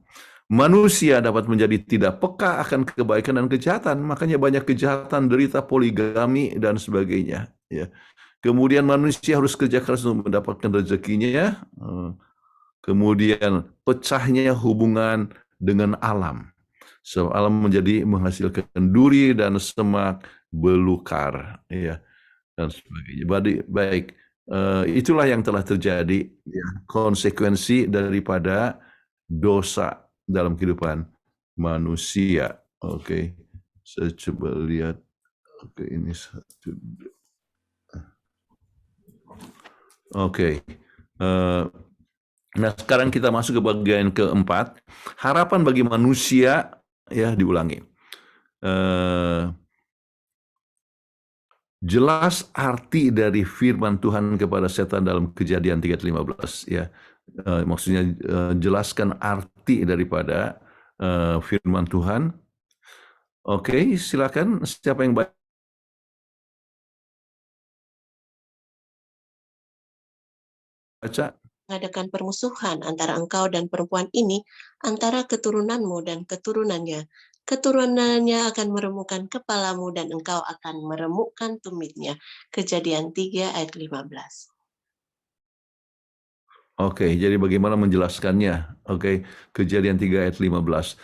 Manusia dapat menjadi tidak peka akan kebaikan dan kejahatan. Makanya banyak kejahatan, derita, poligami, dan sebagainya. Ya. Kemudian manusia harus kerja keras untuk mendapatkan rezekinya. Kemudian pecahnya hubungan dengan alam. So, alam menjadi menghasilkan duri dan semak belukar, ya, dan sebagainya. Baik, itulah yang telah terjadi, ya, konsekuensi daripada dosa dalam kehidupan manusia. Oke, saya coba lihat. Oke, ini satu. Oke. Nah, sekarang kita masuk ke bagian keempat. Harapan bagi manusia. Ya, diulangi. Jelas arti dari firman Tuhan kepada setan dalam Kejadian 3:15 ya. Maksudnya jelaskan arti daripada firman Tuhan. Oke, silakan siapa yang baca? Mengadakan permusuhan antara engkau dan perempuan ini, antara keturunanmu dan keturunannya. Keturunannya akan meremukkan kepalamu dan engkau akan meremukkan tumitnya. Kejadian 3 ayat 15. Oke, jadi bagaimana menjelaskannya? Oke, Kejadian 3 ayat 15.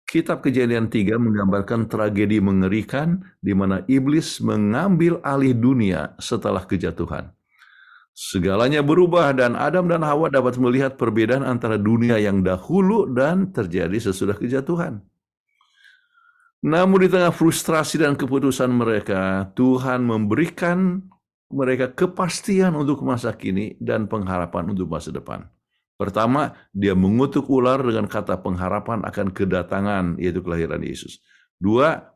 Kitab Kejadian 3 menggambarkan tragedi mengerikan di mana iblis mengambil alih dunia setelah kejatuhan. Segalanya berubah dan Adam dan Hawa dapat melihat perbedaan antara dunia yang dahulu dan terjadi sesudah kejatuhan. Namun di tengah frustrasi dan keputusan mereka, Tuhan memberikan mereka kepastian untuk masa kini dan pengharapan untuk masa depan. Pertama, dia mengutuk ular dengan kata pengharapan akan kedatangan, yaitu kelahiran Yesus. Dua,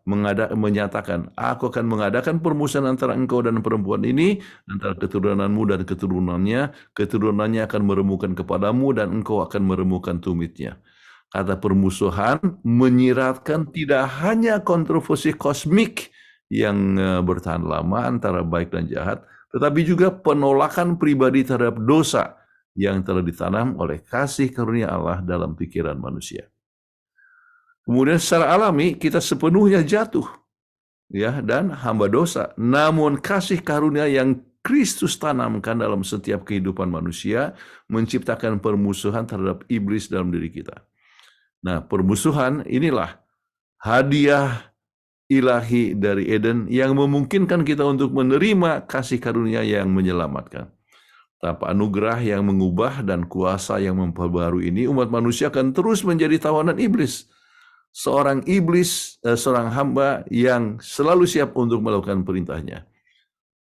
menyatakan, aku akan mengadakan permusuhan antara engkau dan perempuan ini, antara keturunanmu dan keturunannya, keturunannya akan meremukkan kepadamu dan engkau akan meremukkan tumitnya. Kata permusuhan menyiratkan tidak hanya kontroversi kosmik yang bertahan lama antara baik dan jahat, tetapi juga penolakan pribadi terhadap dosa yang telah ditanam oleh kasih karunia Allah dalam pikiran manusia. Kemudian secara alami kita sepenuhnya jatuh, ya, dan hamba dosa. Namun kasih karunia yang Kristus tanamkan dalam setiap kehidupan manusia menciptakan permusuhan terhadap iblis dalam diri kita. Nah, permusuhan inilah hadiah ilahi dari Eden yang memungkinkan kita untuk menerima kasih karunia yang menyelamatkan. Tanpa anugerah yang mengubah dan kuasa yang memperbarui ini, umat manusia akan terus menjadi tawanan iblis. Seorang iblis, seorang hamba yang selalu siap untuk melakukan perintahnya.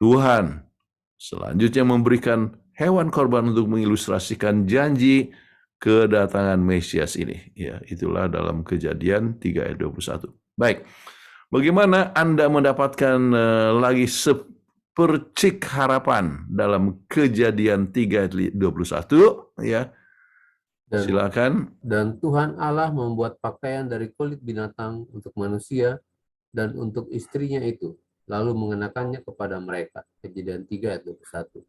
Tuhan selanjutnya memberikan hewan korban untuk mengilustrasikan janji kedatangan Mesias ini. Ya, itulah dalam Kejadian 3 ayat 21. Baik, bagaimana Anda mendapatkan lagi sepercik harapan dalam Kejadian 3 ayat 21? Ya, silakan. Dan Tuhan Allah membuat pakaian dari kulit binatang untuk manusia dan untuk istrinya itu, lalu mengenakannya kepada mereka. Kejadian 3 ayat 21.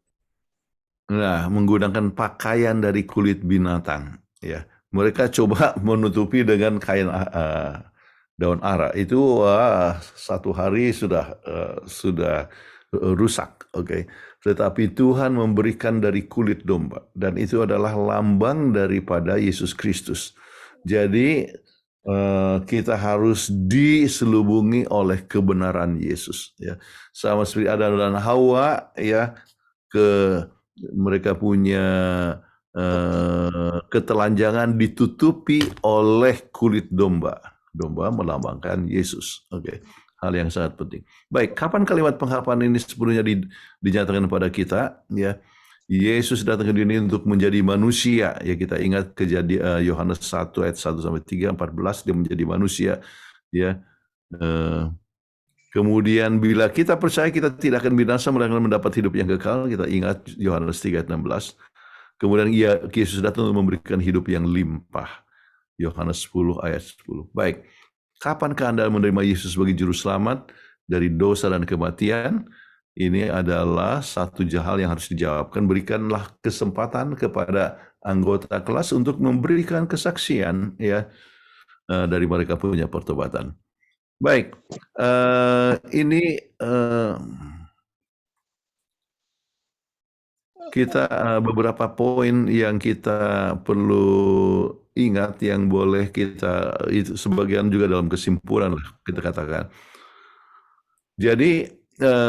Nah, menggunakan pakaian dari kulit binatang, ya. Mereka coba menutupi dengan kain daun ara. Itu satu hari sudah rusak, oke. Tetapi Tuhan memberikan dari kulit domba, dan itu adalah lambang daripada Yesus Kristus. Jadi kita harus diselubungi oleh kebenaran Yesus, ya. Sama seperti Adam dan Hawa, ya. mereka punya ketelanjangan ditutupi oleh kulit domba. Domba melambangkan Yesus. Oke, hal yang sangat penting. Baik, kapan kalimat pengharapan ini sepenuhnya dinyatakan kepada kita? Ya, Yesus datang ke dunia untuk menjadi manusia. Ya, kita ingat kejadian Yohanes 1 ayat 1 sampai 3, 14 dia menjadi manusia. Ya, kemudian bila kita percaya kita tidak akan binasa melainkan mendapat hidup yang kekal. Kita ingat Yohanes 3 ayat 16. Kemudian Yesus datang untuk memberikan hidup yang limpah. Yohanes 10 ayat 10. Baik, kapankah Anda menerima Yesus sebagai juru selamat dari dosa dan kematian? Ini adalah satu hal yang harus dijawabkan. Berikanlah kesempatan kepada anggota kelas untuk memberikan kesaksian ya dari mereka punya pertobatan. Baik, ini kita beberapa poin yang kita perlu ingat yang boleh kita itu sebagian juga dalam kesimpulan kita katakan. Jadi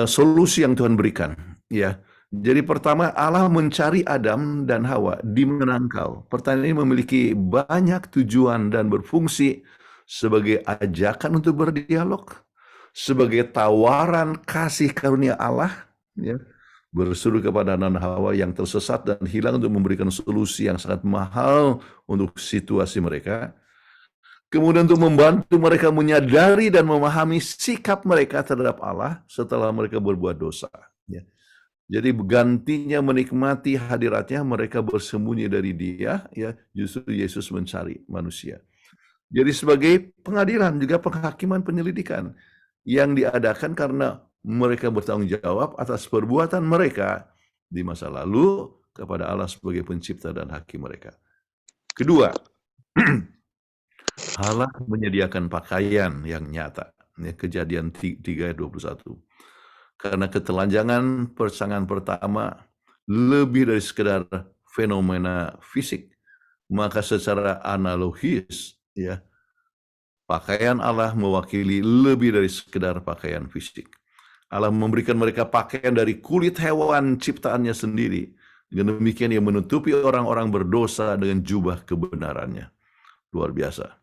solusi yang Tuhan berikan ya. Jadi pertama Allah mencari Adam dan Hawa di menangkal. Pertanyaan ini memiliki banyak tujuan dan berfungsi sebagai ajakan untuk berdialog, sebagai tawaran kasih karunia Allah ya. Berseru kepada Adam dan Hawa yang tersesat dan hilang untuk memberikan solusi yang sangat mahal untuk situasi mereka. Kemudian untuk membantu mereka menyadari dan memahami sikap mereka terhadap Allah setelah mereka berbuat dosa. Ya. Jadi gantinya menikmati hadiratnya, mereka bersembunyi dari Dia. Ya, justru Yesus mencari manusia. Jadi sebagai pengadilan juga penghakiman penyelidikan yang diadakan karena mereka bertanggung jawab atas perbuatan mereka di masa lalu kepada Allah sebagai pencipta dan hakim mereka. Kedua, Allah menyediakan pakaian yang nyata. Ya, Kejadian 3:21. Karena ketelanjangan pasangan pertama lebih dari sekedar fenomena fisik, maka secara analogis ya pakaian Allah mewakili lebih dari sekedar pakaian fisik. Allah memberikan mereka pakaian dari kulit hewan ciptaannya sendiri. Dengan demikian ia menutupi orang-orang berdosa dengan jubah kebenarannya. Luar biasa.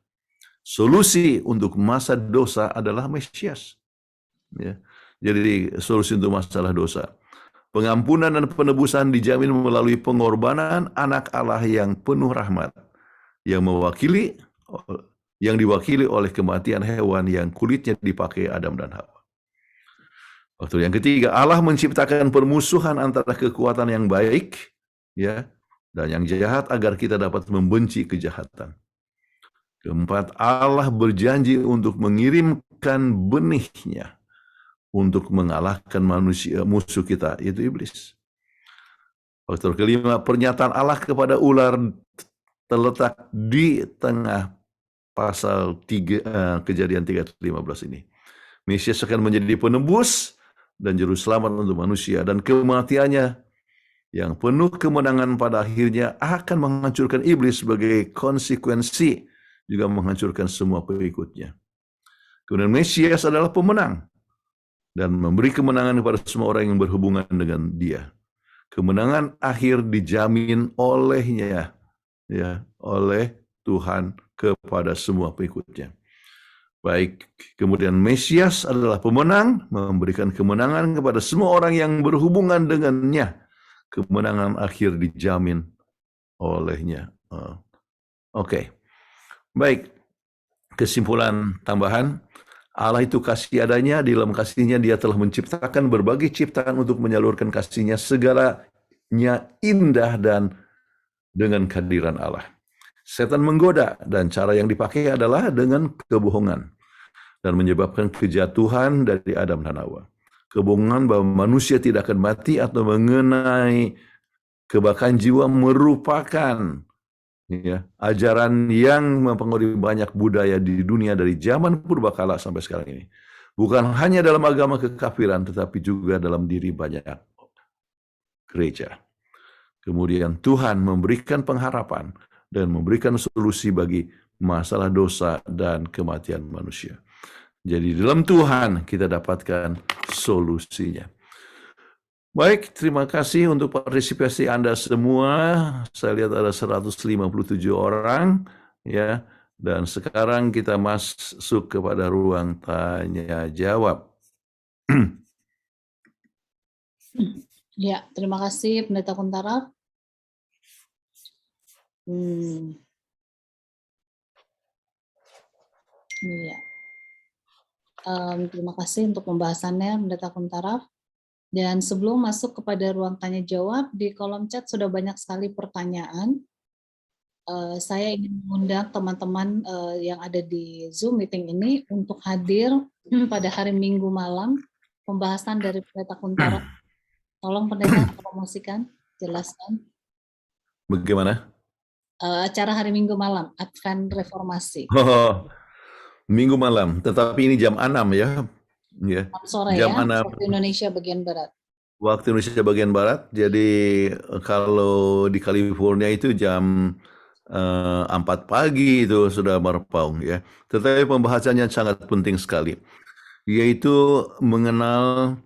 Solusi untuk masa dosa adalah Mesias. Ya. Jadi solusi untuk masalah dosa. Pengampunan dan penebusan dijamin melalui pengorbanan anak Allah yang penuh rahmat. Yang diwakili oleh kematian hewan yang kulitnya dipakai Adam dan Hawa. Waktu yang ketiga, Allah menciptakan permusuhan antara kekuatan yang baik ya dan yang jahat agar kita dapat membenci kejahatan. Keempat, Allah berjanji untuk mengirimkan benihnya untuk mengalahkan manusia musuh kita, yaitu iblis. Faktor kelima, pernyataan Allah kepada ular terletak di tengah pasal 3, Kejadian 3:15 ini. Mesias akan menjadi penebus dan juru selamat untuk manusia, dan kematiannya yang penuh kemenangan pada akhirnya akan menghancurkan iblis sebagai konsekuensi, juga menghancurkan semua pengikutnya. Kemudian Mesias adalah pemenang dan memberi kemenangan kepada semua orang yang berhubungan dengan Dia. Kemenangan akhir dijamin olehnya, ya, oleh Tuhan kepada semua pengikutnya. Baik, kemudian Mesias adalah pemenang, memberikan kemenangan kepada semua orang yang berhubungan dengannya. Kemenangan akhir dijamin olehnya. Oke. Baik, kesimpulan tambahan, Allah itu kasih adanya, di dalam kasihnya Dia telah menciptakan berbagai ciptaan untuk menyalurkan kasihnya, segalanya indah dan dengan kehadiran Allah. Setan menggoda dan cara yang dipakai adalah dengan kebohongan dan menyebabkan kejatuhan dari Adam dan Hawa. Kebohongan bahwa manusia tidak akan mati atau mengenai kebakaran jiwa merupakan ajaran yang mempengaruhi banyak budaya di dunia dari zaman purbakala sampai sekarang ini. Bukan hanya dalam agama kekafiran, tetapi juga dalam diri banyak gereja. Kemudian Tuhan memberikan pengharapan dan memberikan solusi bagi masalah dosa dan kematian manusia. Jadi dalam Tuhan kita dapatkan solusinya. Baik, terima kasih untuk partisipasi Anda semua. Saya lihat ada 157 orang, ya. Dan sekarang kita masuk kepada ruang tanya jawab. Ya, terima kasih Pendeta Kuntara. Iya. Terima kasih untuk pembahasannya Pendeta Kuntara. Dan sebelum masuk kepada ruang tanya jawab, di kolom chat sudah banyak sekali pertanyaan. Saya ingin mengundang teman-teman yang ada di Zoom meeting ini untuk hadir pada hari Minggu malam pembahasan dari Pendeta Kuntara. Tolong Pendeta promosikan, jelaskan. Bagaimana? Acara hari Minggu malam, Advent Reformasi. Oh, Minggu malam, tetapi ini jam 6 ya. Ya. Sore Jam ya, 6 waktu Indonesia bagian barat. waktu Indonesia bagian barat. Jadi kalau di California itu jam 4 pagi itu sudah merpaung ya. Tetapi pembahasannya sangat penting sekali, yaitu mengenal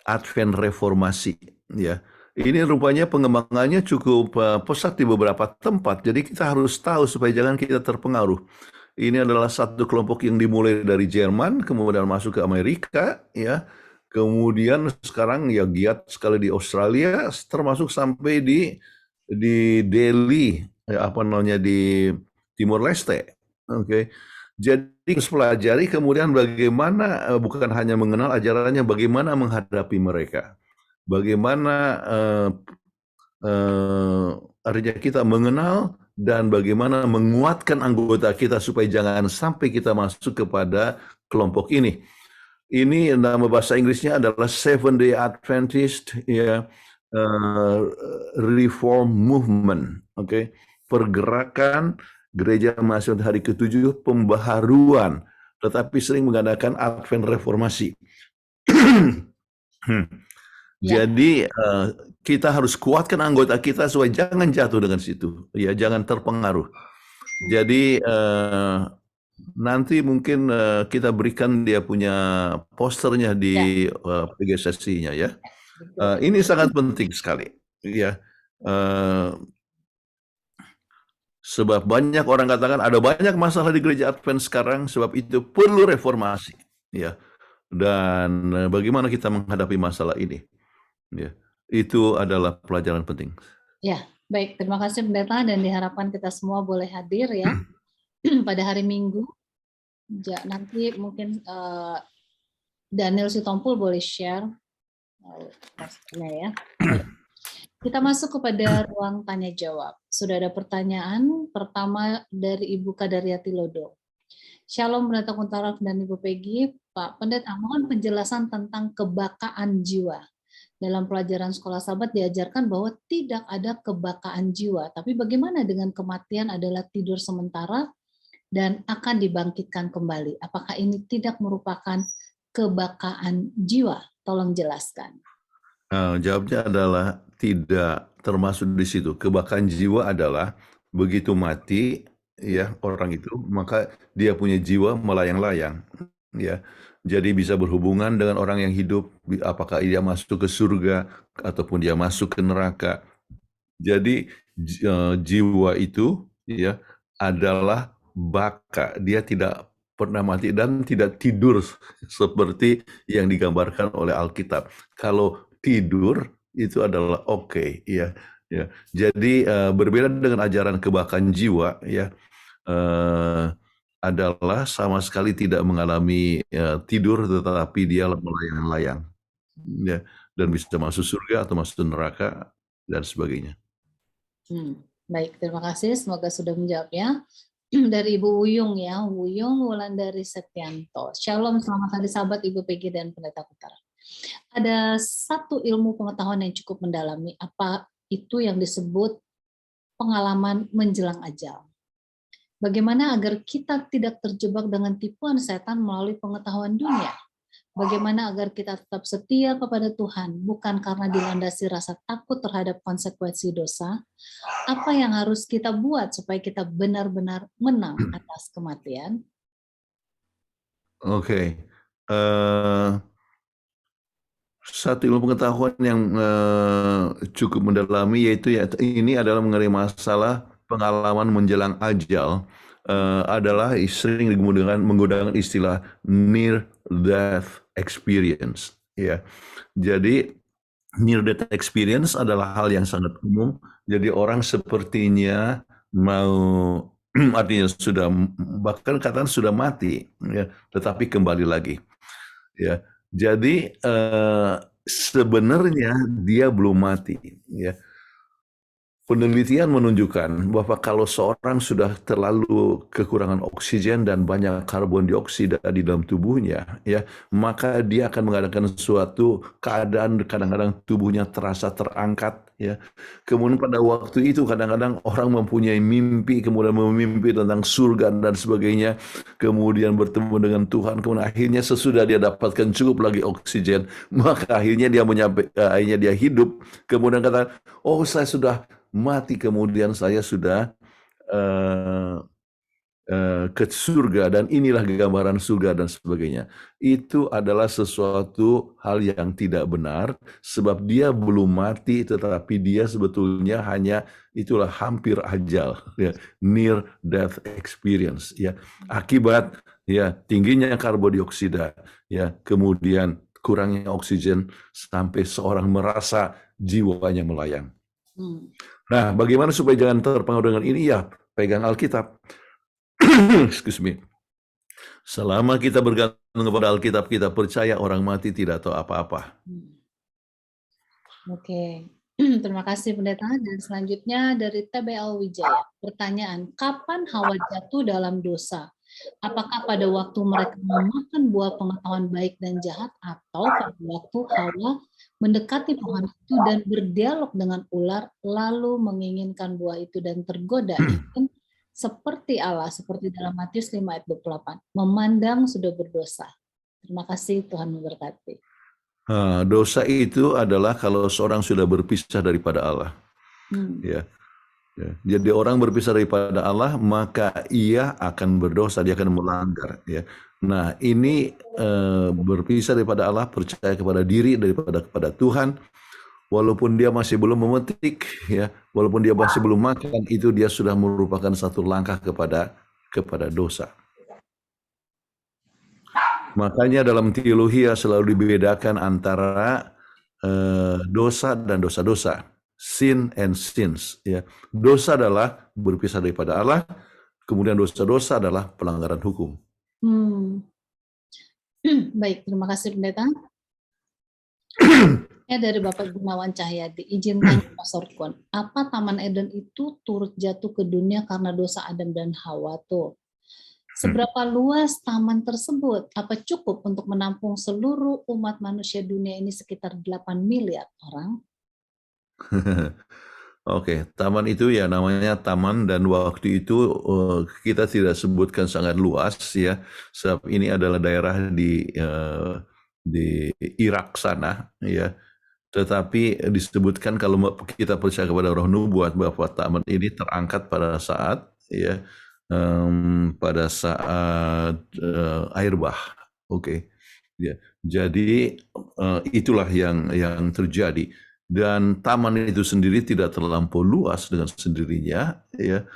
Advent Reformasi ya. Ini rupanya pengembangannya cukup pesat di beberapa tempat. Jadi kita harus tahu supaya jangan kita terpengaruh. Ini adalah satu kelompok yang dimulai dari Jerman, kemudian masuk ke Amerika, ya. Kemudian sekarang ya giat sekali di Australia, termasuk sampai di Delhi, ya, apa namanya di Timor Leste. Oke. Jadi harus pelajari kemudian bagaimana bukan hanya mengenal ajarannya, bagaimana menghadapi mereka. Bagaimana artinya kita mengenal dan bagaimana menguatkan anggota kita supaya jangan sampai kita masuk kepada kelompok ini. Ini nama bahasa Inggrisnya adalah Seventh Day Adventist ya, Reform Movement, oke. Pergerakan gereja mahasiswa hari ke-7 pembaharuan, tetapi sering mengadakan Advent Reformasi. Jadi kita harus kuatkan anggota kita supaya jangan jatuh dengan situ, ya, jangan terpengaruh. Jadi nanti mungkin kita berikan dia punya posternya di PG sesinya ya. Ini sangat penting sekali, ya. Sebab banyak orang katakan ada banyak masalah di gereja Advent sekarang, sebab itu perlu reformasi, ya. Dan bagaimana kita menghadapi masalah ini? Ya, itu adalah pelajaran penting. Ya, baik. Terima kasih Pendeta dan diharapkan kita semua boleh hadir ya pada hari Minggu. Ya, nanti mungkin Daniel Sitompul boleh share posternya ya. Baik. Kita masuk kepada ruang tanya jawab. Sudah ada pertanyaan pertama dari Ibu Kadariati Lodo. Shalom Pendeta Kuntara dan Ibu Peggy. Pak Pendeta, mohon penjelasan tentang kebakaan jiwa. Dalam pelajaran sekolah sahabat diajarkan bahwa tidak ada kebakaan jiwa, tapi bagaimana dengan kematian adalah tidur sementara dan akan dibangkitkan kembali? Apakah ini tidak merupakan kebakaan jiwa? Tolong jelaskan. Jawabnya adalah tidak termasuk di situ. Kebakaan jiwa adalah begitu mati ya orang itu, maka dia punya jiwa melayang-layang ya. Jadi bisa berhubungan dengan orang yang hidup, apakah dia masuk ke surga ataupun dia masuk ke neraka. Jadi jiwa itu ya adalah baka, dia tidak pernah mati dan tidak tidur seperti yang digambarkan oleh Alkitab. Kalau tidur itu adalah oke, ya. Jadi berbeda dengan ajaran kebakaan jiwa, ya. Adalah sama sekali tidak mengalami tidur, tetapi dia melayang-layang, ya, dan bisa masuk surga atau masuk neraka dan sebagainya. Baik, terima kasih. Semoga sudah menjawabnya. Dari Ibu Wuyung ya, Wuyung Wulandari Setianto. Shalom, selamat hari sahabat Ibu Peggy dan Pendeta Kuntara. Ada satu ilmu pengetahuan yang cukup mendalami, apa itu yang disebut pengalaman menjelang ajal. Bagaimana agar kita tidak terjebak dengan tipuan setan melalui pengetahuan dunia? Bagaimana agar kita tetap setia kepada Tuhan, bukan karena dilandasi rasa takut terhadap konsekuensi dosa? Apa yang harus kita buat supaya kita benar-benar menang atas kematian? Oke. Satu ilmu pengetahuan yang cukup mendalami, yaitu ini adalah mengenai masalah pengalaman menjelang ajal, adalah sering menggunakan istilah near death experience. Ya, jadi near death experience adalah hal yang sangat umum. Jadi orang sepertinya mau artinya sudah, bahkan katakan sudah mati, ya, tetapi kembali lagi. Ya, jadi sebenarnya dia belum mati. Ya, penelitian menunjukkan bahwa kalau seorang sudah terlalu kekurangan oksigen dan banyak karbon dioksida di dalam tubuhnya, ya, maka dia akan mengadakan suatu keadaan kadang-kadang tubuhnya terasa terangkat, ya. Kemudian pada waktu itu kadang-kadang orang mempunyai mimpi, kemudian memimpi tentang surga dan sebagainya, kemudian bertemu dengan Tuhan, kemudian akhirnya sesudah dia dapatkan cukup lagi oksigen, maka akhirnya akhirnya dia hidup, kemudian kata, oh saya sudah mati, kemudian saya sudah ke surga, dan inilah gambaran surga dan sebagainya. Itu adalah sesuatu hal yang tidak benar, sebab dia belum mati, tetapi dia sebetulnya hanya itulah hampir ajal, ya, near death experience, ya, akibat ya tingginya karbon dioksida, ya, kemudian kurangnya oksigen sampai seorang merasa jiwanya melayang. Nah, bagaimana supaya jangan terpengaruh dengan ini? Ya, pegang Alkitab. Excuse me. Selama kita bergantung kepada Alkitab, kita percaya orang mati tidak tahu apa-apa. Oke, terima kasih Pendeta. Dan selanjutnya dari TBL Wijaya. Pertanyaan, kapan Hawa jatuh dalam dosa? Apakah pada waktu mereka memakan buah pengetahuan baik dan jahat, atau pada waktu Hawa mendekati pohon itu dan berdialog dengan ular, lalu menginginkan buah itu dan tergoda ingin seperti Allah, seperti dalam Matius 5 ayat 28, memandang sudah berdosa. Terima kasih, Tuhan memberkati. Dosa itu adalah kalau seorang sudah berpisah daripada Allah. Ya. Jadi orang berpisah daripada Allah, maka ia akan berdosa, dia akan melanggar. Ya. Nah, ini berpisah daripada Allah, percaya kepada diri daripada kepada Tuhan, walaupun dia masih belum memetik, ya, walaupun dia masih belum makan, itu dia sudah merupakan satu langkah kepada dosa. Makanya dalam teologi selalu dibedakan antara dosa dan dosa-dosa, sin and sins. Ya, dosa adalah berpisah daripada Allah, kemudian dosa-dosa adalah pelanggaran hukum. Baik, terima kasih Pendeta. Dari Bapak Gunawan Cahyadi, izinkan Pastor Kon, apa Taman Eden itu turut jatuh ke dunia karena dosa Adam dan Hawa tuh? Seberapa luas taman tersebut? Apa cukup untuk menampung seluruh umat manusia dunia ini sekitar 8 miliar orang? Oke, taman itu ya namanya taman, dan waktu itu kita tidak sebutkan sangat luas, ya, sebab ini adalah daerah di Irak sana, ya. Tetapi disebutkan kalau kita percaya kepada roh nubuat bahwa taman ini terangkat pada saat, ya, pada saat air bah. Oke. Ya. Jadi itulah yang terjadi. Dan taman itu sendiri tidak terlampau luas dengan sendirinya, ya.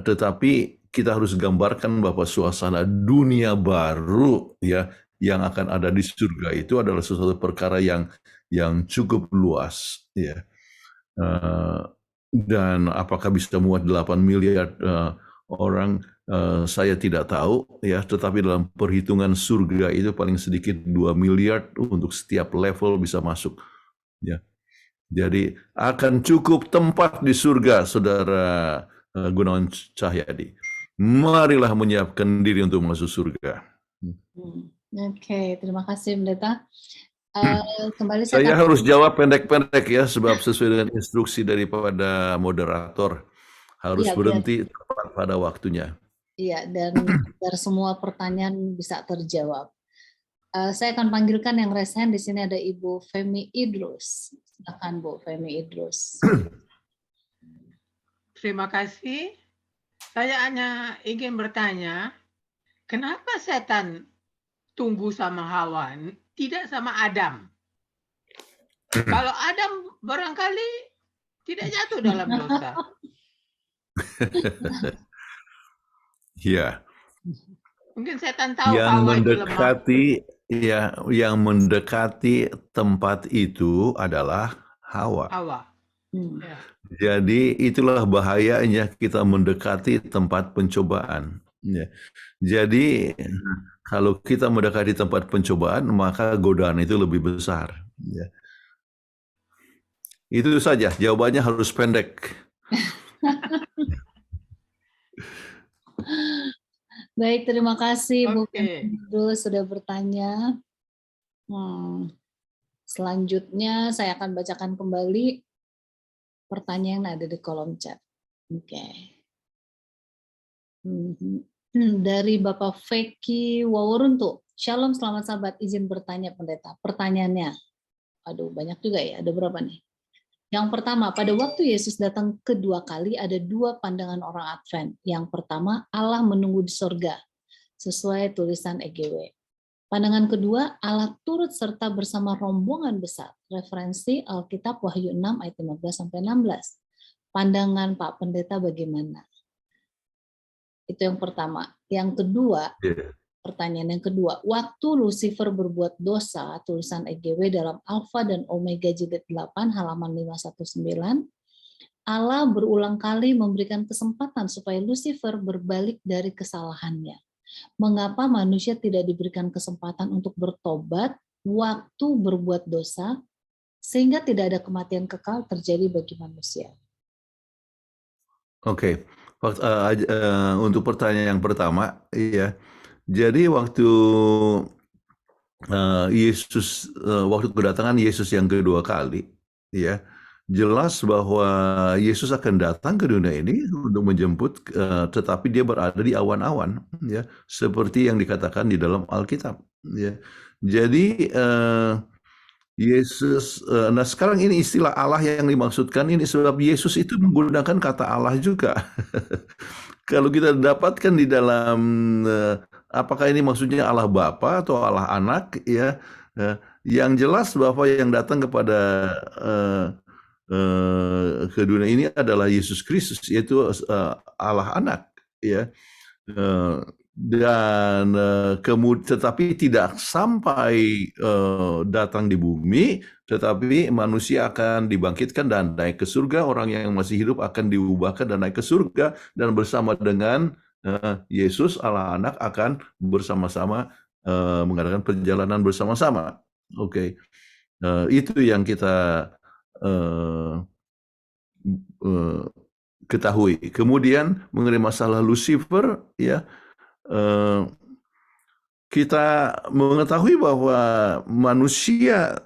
Tetapi kita harus gambarkan bahwa suasana dunia baru, ya, yang akan ada di surga itu adalah sesuatu perkara yang cukup luas, ya. Dan apakah bisa muat 8 miliar orang, saya tidak tahu, ya, tetapi dalam perhitungan surga itu paling sedikit 2 miliar untuk setiap level bisa masuk, ya. Jadi akan cukup tempat di surga, Saudara Gunawan Cahyadi. Marilah menyiapkan diri untuk masuk surga. Oke, terima kasih Pendeta. Kembali saya harus jawab pendek-pendek, ya, sebab sesuai dengan instruksi daripada moderator harus berhenti tepat pada waktunya. Iya, dan agar semua pertanyaan bisa terjawab. Saya akan panggilkan yang raise hand. Di sini ada Ibu Femi Idrus. Silakan Bu Femi Idrus. Terima kasih. Saya hanya ingin bertanya, kenapa setan tumbuh sama Hawa, tidak sama Adam? Kalau Adam barangkali tidak jatuh dalam dosa. Ya, Mungkin setan tahu yang Hawa itu lemah. mendekati yang mendekati tempat itu adalah Hawa. Hawa. Ya. Jadi itulah bahayanya kita mendekati tempat pencobaan. Ya. Jadi kalau kita mendekati tempat pencobaan, maka godaan itu lebih besar. Ya. Itu saja, jawabannya harus pendek. Baik, terima kasih Bu Oke. Pedro sudah bertanya. Selanjutnya saya akan bacakan kembali pertanyaan yang ada di kolom chat. Oke. Dari Bapak Feki Waworuntu. Shalom, selamat sahabat. Izin bertanya pendeta. Pertanyaannya, aduh banyak juga ya. Ada berapa nih? Yang pertama, pada waktu Yesus datang kedua kali ada dua pandangan orang Advent. Yang pertama, Allah menunggu di sorga, sesuai tulisan EGW. Pandangan kedua, Allah turut serta bersama rombongan besar. Referensi Alkitab Wahyu 6 ayat 15-16. Pandangan Pak Pendeta bagaimana? Itu yang pertama. Yang kedua, pertanyaan yang kedua, waktu Lucifer berbuat dosa, tulisan EGW dalam Alfa dan Omega jilid 8 halaman 519, Allah berulang kali memberikan kesempatan supaya Lucifer berbalik dari kesalahannya. Mengapa manusia tidak diberikan kesempatan untuk bertobat waktu berbuat dosa, sehingga tidak ada kematian kekal terjadi bagi manusia? Oke. Untuk pertanyaan yang pertama, iya. Jadi waktu waktu kedatangan Yesus yang kedua kali, ya, jelas bahwa Yesus akan datang ke dunia ini untuk menjemput, tetapi dia berada di awan-awan, ya, seperti yang dikatakan di dalam Alkitab, ya. Jadi Yesus, nah sekarang ini istilah Allah yang dimaksudkan ini sebab Yesus itu menggunakan kata Allah juga. Kalau kita dapatkan di dalam, apakah ini maksudnya Allah Bapa atau Allah Anak, ya, yang jelas bahwa yang datang kepada ke dunia ini adalah Yesus Kristus, yaitu Allah Anak, ya. Dan tetapi tidak sampai datang di bumi, tetapi manusia akan dibangkitkan dan naik ke surga, orang yang masih hidup akan diubahkan dan naik ke surga, dan bersama dengan Yesus Allah Anak akan bersama-sama mengadakan perjalanan bersama-sama. Oke. Itu yang kita ketahui. Kemudian mengenai masalah Lucifer, ya, kita mengetahui bahwa manusia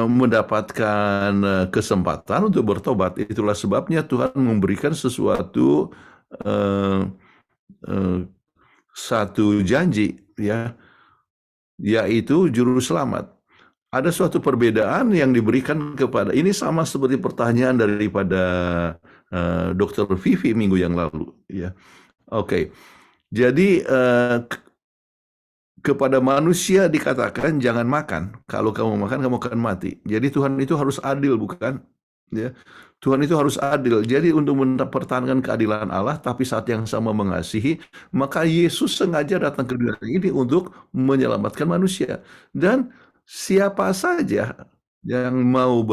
mendapatkan kesempatan untuk bertobat. Itulah sebabnya Tuhan memberikan sesuatu, satu janji, ya, yaitu juru selamat. Ada suatu perbedaan yang diberikan kepada, ini sama seperti pertanyaan daripada Dr. Vivi minggu yang lalu, ya. Oke. Jadi kepada manusia dikatakan jangan makan. Kalau kamu makan kamu akan mati. Jadi Tuhan itu harus adil, bukan? Ya. Tuhan itu harus adil. Jadi untuk mempertahankan keadilan Allah, tapi saat yang sama mengasihi, maka Yesus sengaja datang ke dunia ini untuk menyelamatkan manusia. Dan siapa saja yang mau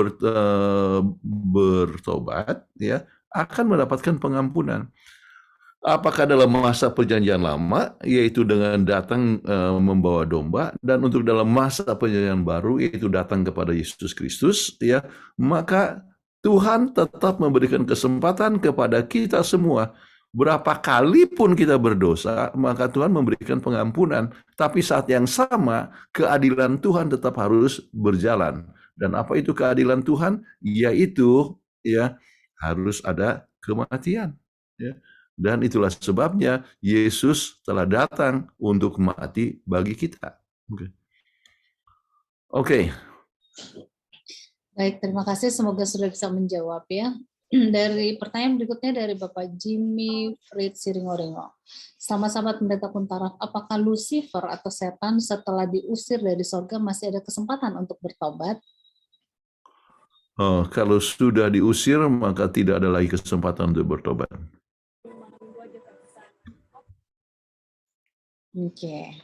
bertobat, ya, akan mendapatkan pengampunan. Apakah dalam masa perjanjian lama, yaitu dengan datang membawa domba, dan untuk dalam masa perjanjian baru, yaitu datang kepada Yesus Kristus, ya, maka Tuhan tetap memberikan kesempatan kepada kita semua. Berapa kali pun kita berdosa, maka Tuhan memberikan pengampunan. Tapi saat yang sama, keadilan Tuhan tetap harus berjalan. Dan apa itu keadilan Tuhan? Yaitu, ya, harus ada kematian, ya. Dan itulah sebabnya Yesus telah datang untuk mati bagi kita. Oke. Baik, terima kasih. Semoga sudah bisa menjawab, ya. Dari pertanyaan berikutnya dari Bapak Jimmy Fritz Siringoringo. Sama sahabat pendeta Kuntaraf, apakah Lucifer atau setan setelah diusir dari sorga masih ada kesempatan untuk bertobat? Kalau sudah diusir, maka tidak ada lagi kesempatan untuk bertobat. Oke.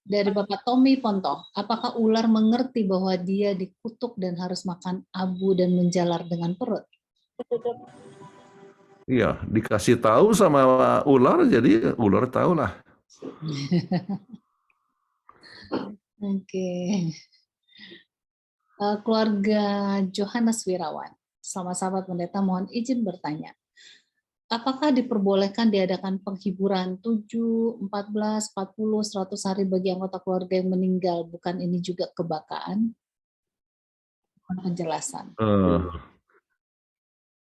Dari Bapak Tommy Ponto, apakah ular mengerti bahwa dia dikutuk dan harus makan abu dan menjalar dengan perut? Iya, dikasih tahu sama ular, jadi ular tahulah. Oke. Keluarga Johannes Wirawan, sama sahabat pendeta mohon izin bertanya. Apakah diperbolehkan diadakan penghiburan 7, 14, 40, 100 hari bagi anggota keluarga yang meninggal? Bukan ini juga kebakaan? Penjelasan.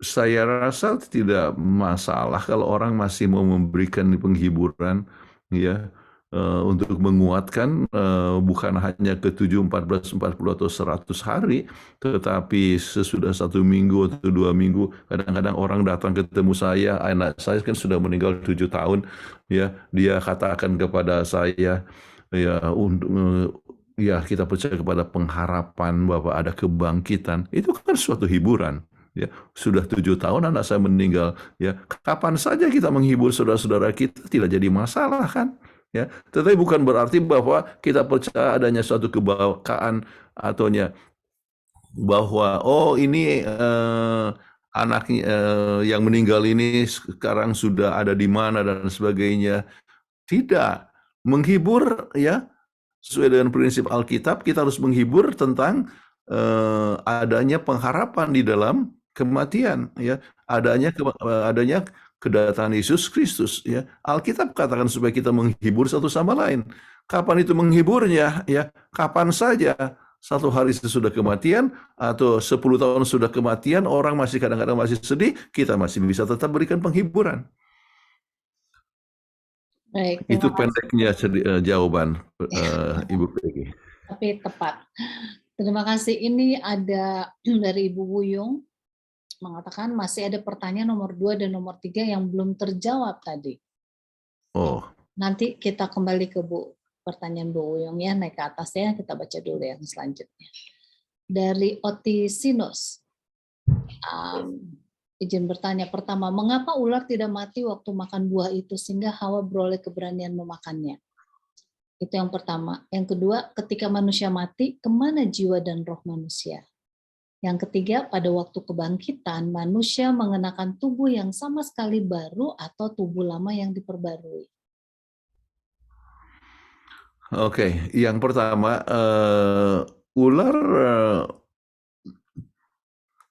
Saya rasa tidak masalah kalau orang masih mau memberikan penghiburan, ya, untuk menguatkan, bukan hanya ke 7, 14, 40 atau 100 hari, tetapi sesudah 1 minggu atau 2 minggu, kadang-kadang orang datang ketemu saya, anak saya kan sudah meninggal 7 tahun, ya, dia katakan kepada saya, ya, ya kita percaya kepada pengharapan bahwa ada kebangkitan, itu kan suatu hiburan. Ya, sudah 7 tahun anak saya meninggal, ya, kapan saja kita menghibur saudara-saudara kita tidak jadi masalah kan, ya. Tetapi bukan berarti bahwa kita percaya adanya suatu kebakaan ataunya bahwa ini anaknya yang meninggal ini sekarang sudah ada di mana dan sebagainya. Tidak, menghibur, ya, sesuai dengan prinsip Alkitab, kita harus menghibur tentang adanya pengharapan di dalam kematian, ya, adanya kedatangan Yesus Kristus, ya. Alkitab katakan supaya kita menghibur satu sama lain. Kapan itu menghiburnya, ya? Kapan saja. 1 hari sesudah kematian atau 10 tahun sudah kematian, orang masih kadang-kadang masih sedih, kita masih bisa tetap berikan penghiburan. Baik, Itu terima kasih. pendeknya jawaban Ibu Peggy. Tapi tepat. Terima kasih. Ini ada dari Ibu Wuyung mengatakan masih ada pertanyaan nomor 2 dan nomor 3 yang belum terjawab tadi. Oh, Nanti kita kembali ke pertanyaan Bu Wuyung ya, naik ke atas ya, kita baca dulu yang selanjutnya. Dari Otisinus, izin bertanya pertama, mengapa ular tidak mati waktu makan buah itu sehingga Hawa beroleh keberanian memakannya? Itu yang pertama. Yang kedua, ketika manusia mati, kemana jiwa dan roh manusia? Yang ketiga, pada waktu kebangkitan, manusia mengenakan tubuh yang sama sekali baru atau tubuh lama yang diperbarui. Oke. Yang pertama, ular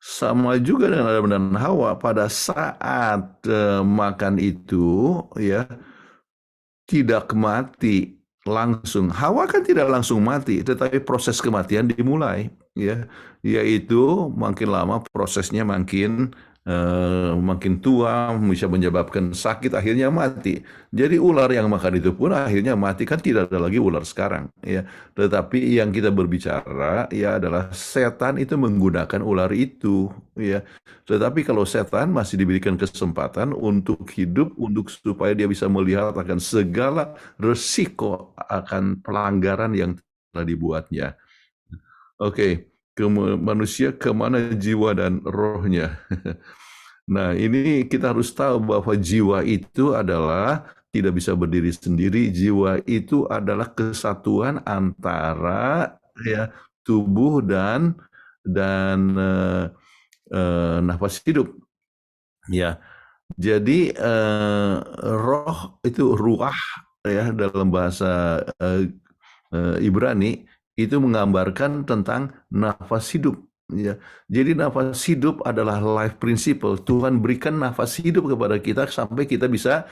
sama juga dengan Adam dan Hawa pada saat makan itu, ya, tidak mati langsung. Hawa kan tidak langsung mati, tetapi proses kematian dimulai, ya, yaitu makin lama prosesnya makin tua, bisa menyebabkan sakit, akhirnya mati. Jadi ular yang makan itu pun akhirnya mati, kan tidak ada lagi ular sekarang, ya. Tetapi yang kita berbicara ya adalah setan itu menggunakan ular itu, ya. Tetapi kalau setan masih diberikan kesempatan untuk hidup, untuk supaya dia bisa melihat akan segala resiko akan pelanggaran yang telah dibuatnya. Oke, manusia kemana jiwa dan rohnya? Nah, ini kita harus tahu bahwa jiwa itu adalah tidak bisa berdiri sendiri. Jiwa itu adalah kesatuan antara, ya, tubuh dan nafas hidup. Ya, jadi roh itu ruah, ya, dalam bahasa Ibrani itu menggambarkan tentang nafas hidup. Ya, jadi nafas hidup adalah life principle. Tuhan berikan nafas hidup kepada kita sampai kita bisa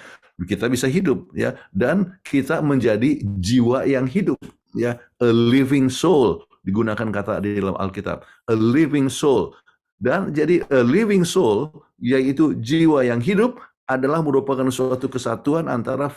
hidup, ya, dan kita menjadi jiwa yang hidup, ya, a living soul digunakan kata di dalam Alkitab, a living soul. Dan jadi a living soul, yaitu jiwa yang hidup, adalah merupakan suatu kesatuan antara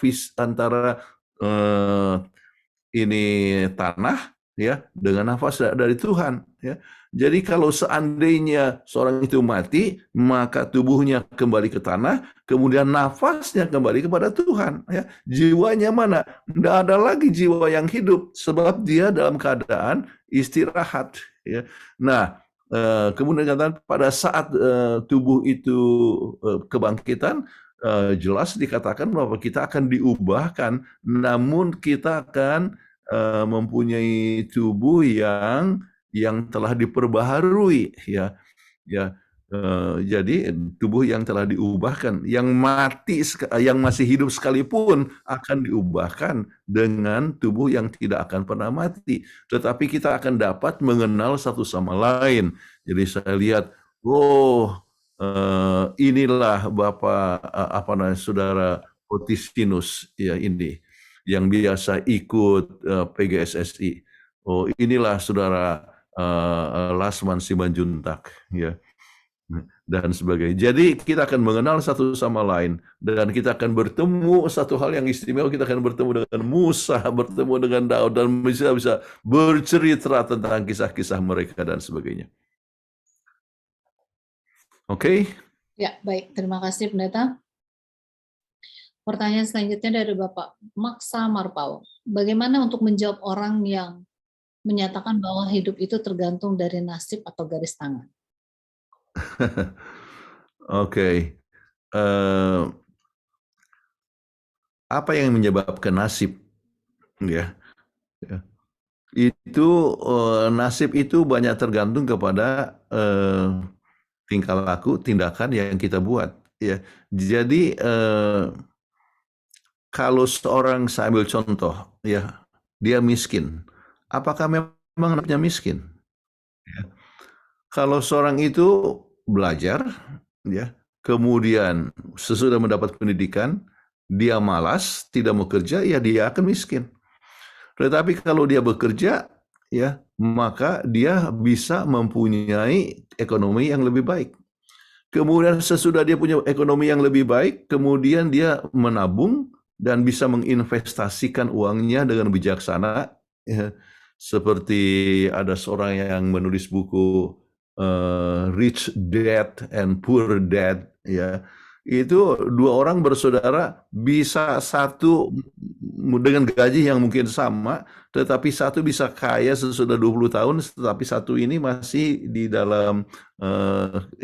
ini tanah, ya, dengan nafas dari Tuhan, ya. Jadi kalau seandainya seorang itu mati, maka tubuhnya kembali ke tanah, kemudian nafasnya kembali kepada Tuhan, ya. Jiwanya mana? Tidak ada lagi jiwa yang hidup sebab dia dalam keadaan istirahat, ya. Nah, Kemudian dikatakan pada saat tubuh itu kebangkitan, jelas dikatakan bahwa kita akan diubahkan, namun kita akan mempunyai tubuh yang telah diperbaharui, ya. Jadi tubuh yang telah diubahkan, yang masih hidup sekalipun akan diubahkan dengan tubuh yang tidak akan pernah mati. Tetapi kita akan dapat mengenal satu sama lain. Jadi saya lihat, inilah Bapak Saudara Otistinus ya ini yang biasa ikut PGSSI. Oh, inilah Saudara Lasman Simanjuntak ya. Dan sebagainya. Jadi kita akan mengenal satu sama lain dan kita akan bertemu, satu hal yang istimewa, kita akan bertemu dengan Musa, bertemu dengan Daud, dan bisa bercerita tentang kisah-kisah mereka dan sebagainya. Oke? Ya, baik. Terima kasih, Pendeta. Pertanyaan selanjutnya dari Bapak Maksa Marpao. Bagaimana untuk menjawab orang yang menyatakan bahwa hidup itu tergantung dari nasib atau garis tangan? Oke. Apa yang menyebabkan nasib? Ya. Itu nasib itu banyak tergantung kepada tingkah laku, tindakan yang kita buat. Ya. Jadi kalau seorang, saya ambil contoh, ya, dia miskin. Apakah memang anaknya miskin? Ya. Kalau seorang itu belajar, ya, kemudian sesudah mendapat pendidikan, dia malas, tidak mau kerja, ya dia akan miskin. Tetapi kalau dia bekerja, ya, maka dia bisa mempunyai ekonomi yang lebih baik. Kemudian sesudah dia punya ekonomi yang lebih baik, kemudian dia menabung dan bisa menginvestasikan uangnya dengan bijaksana. Ya. Seperti ada seorang yang menulis buku Rich Dad and Poor Dad, ya. Itu dua orang bersaudara, bisa satu dengan gaji yang mungkin sama, tetapi satu bisa kaya sesudah 20 tahun, tetapi satu ini masih di dalam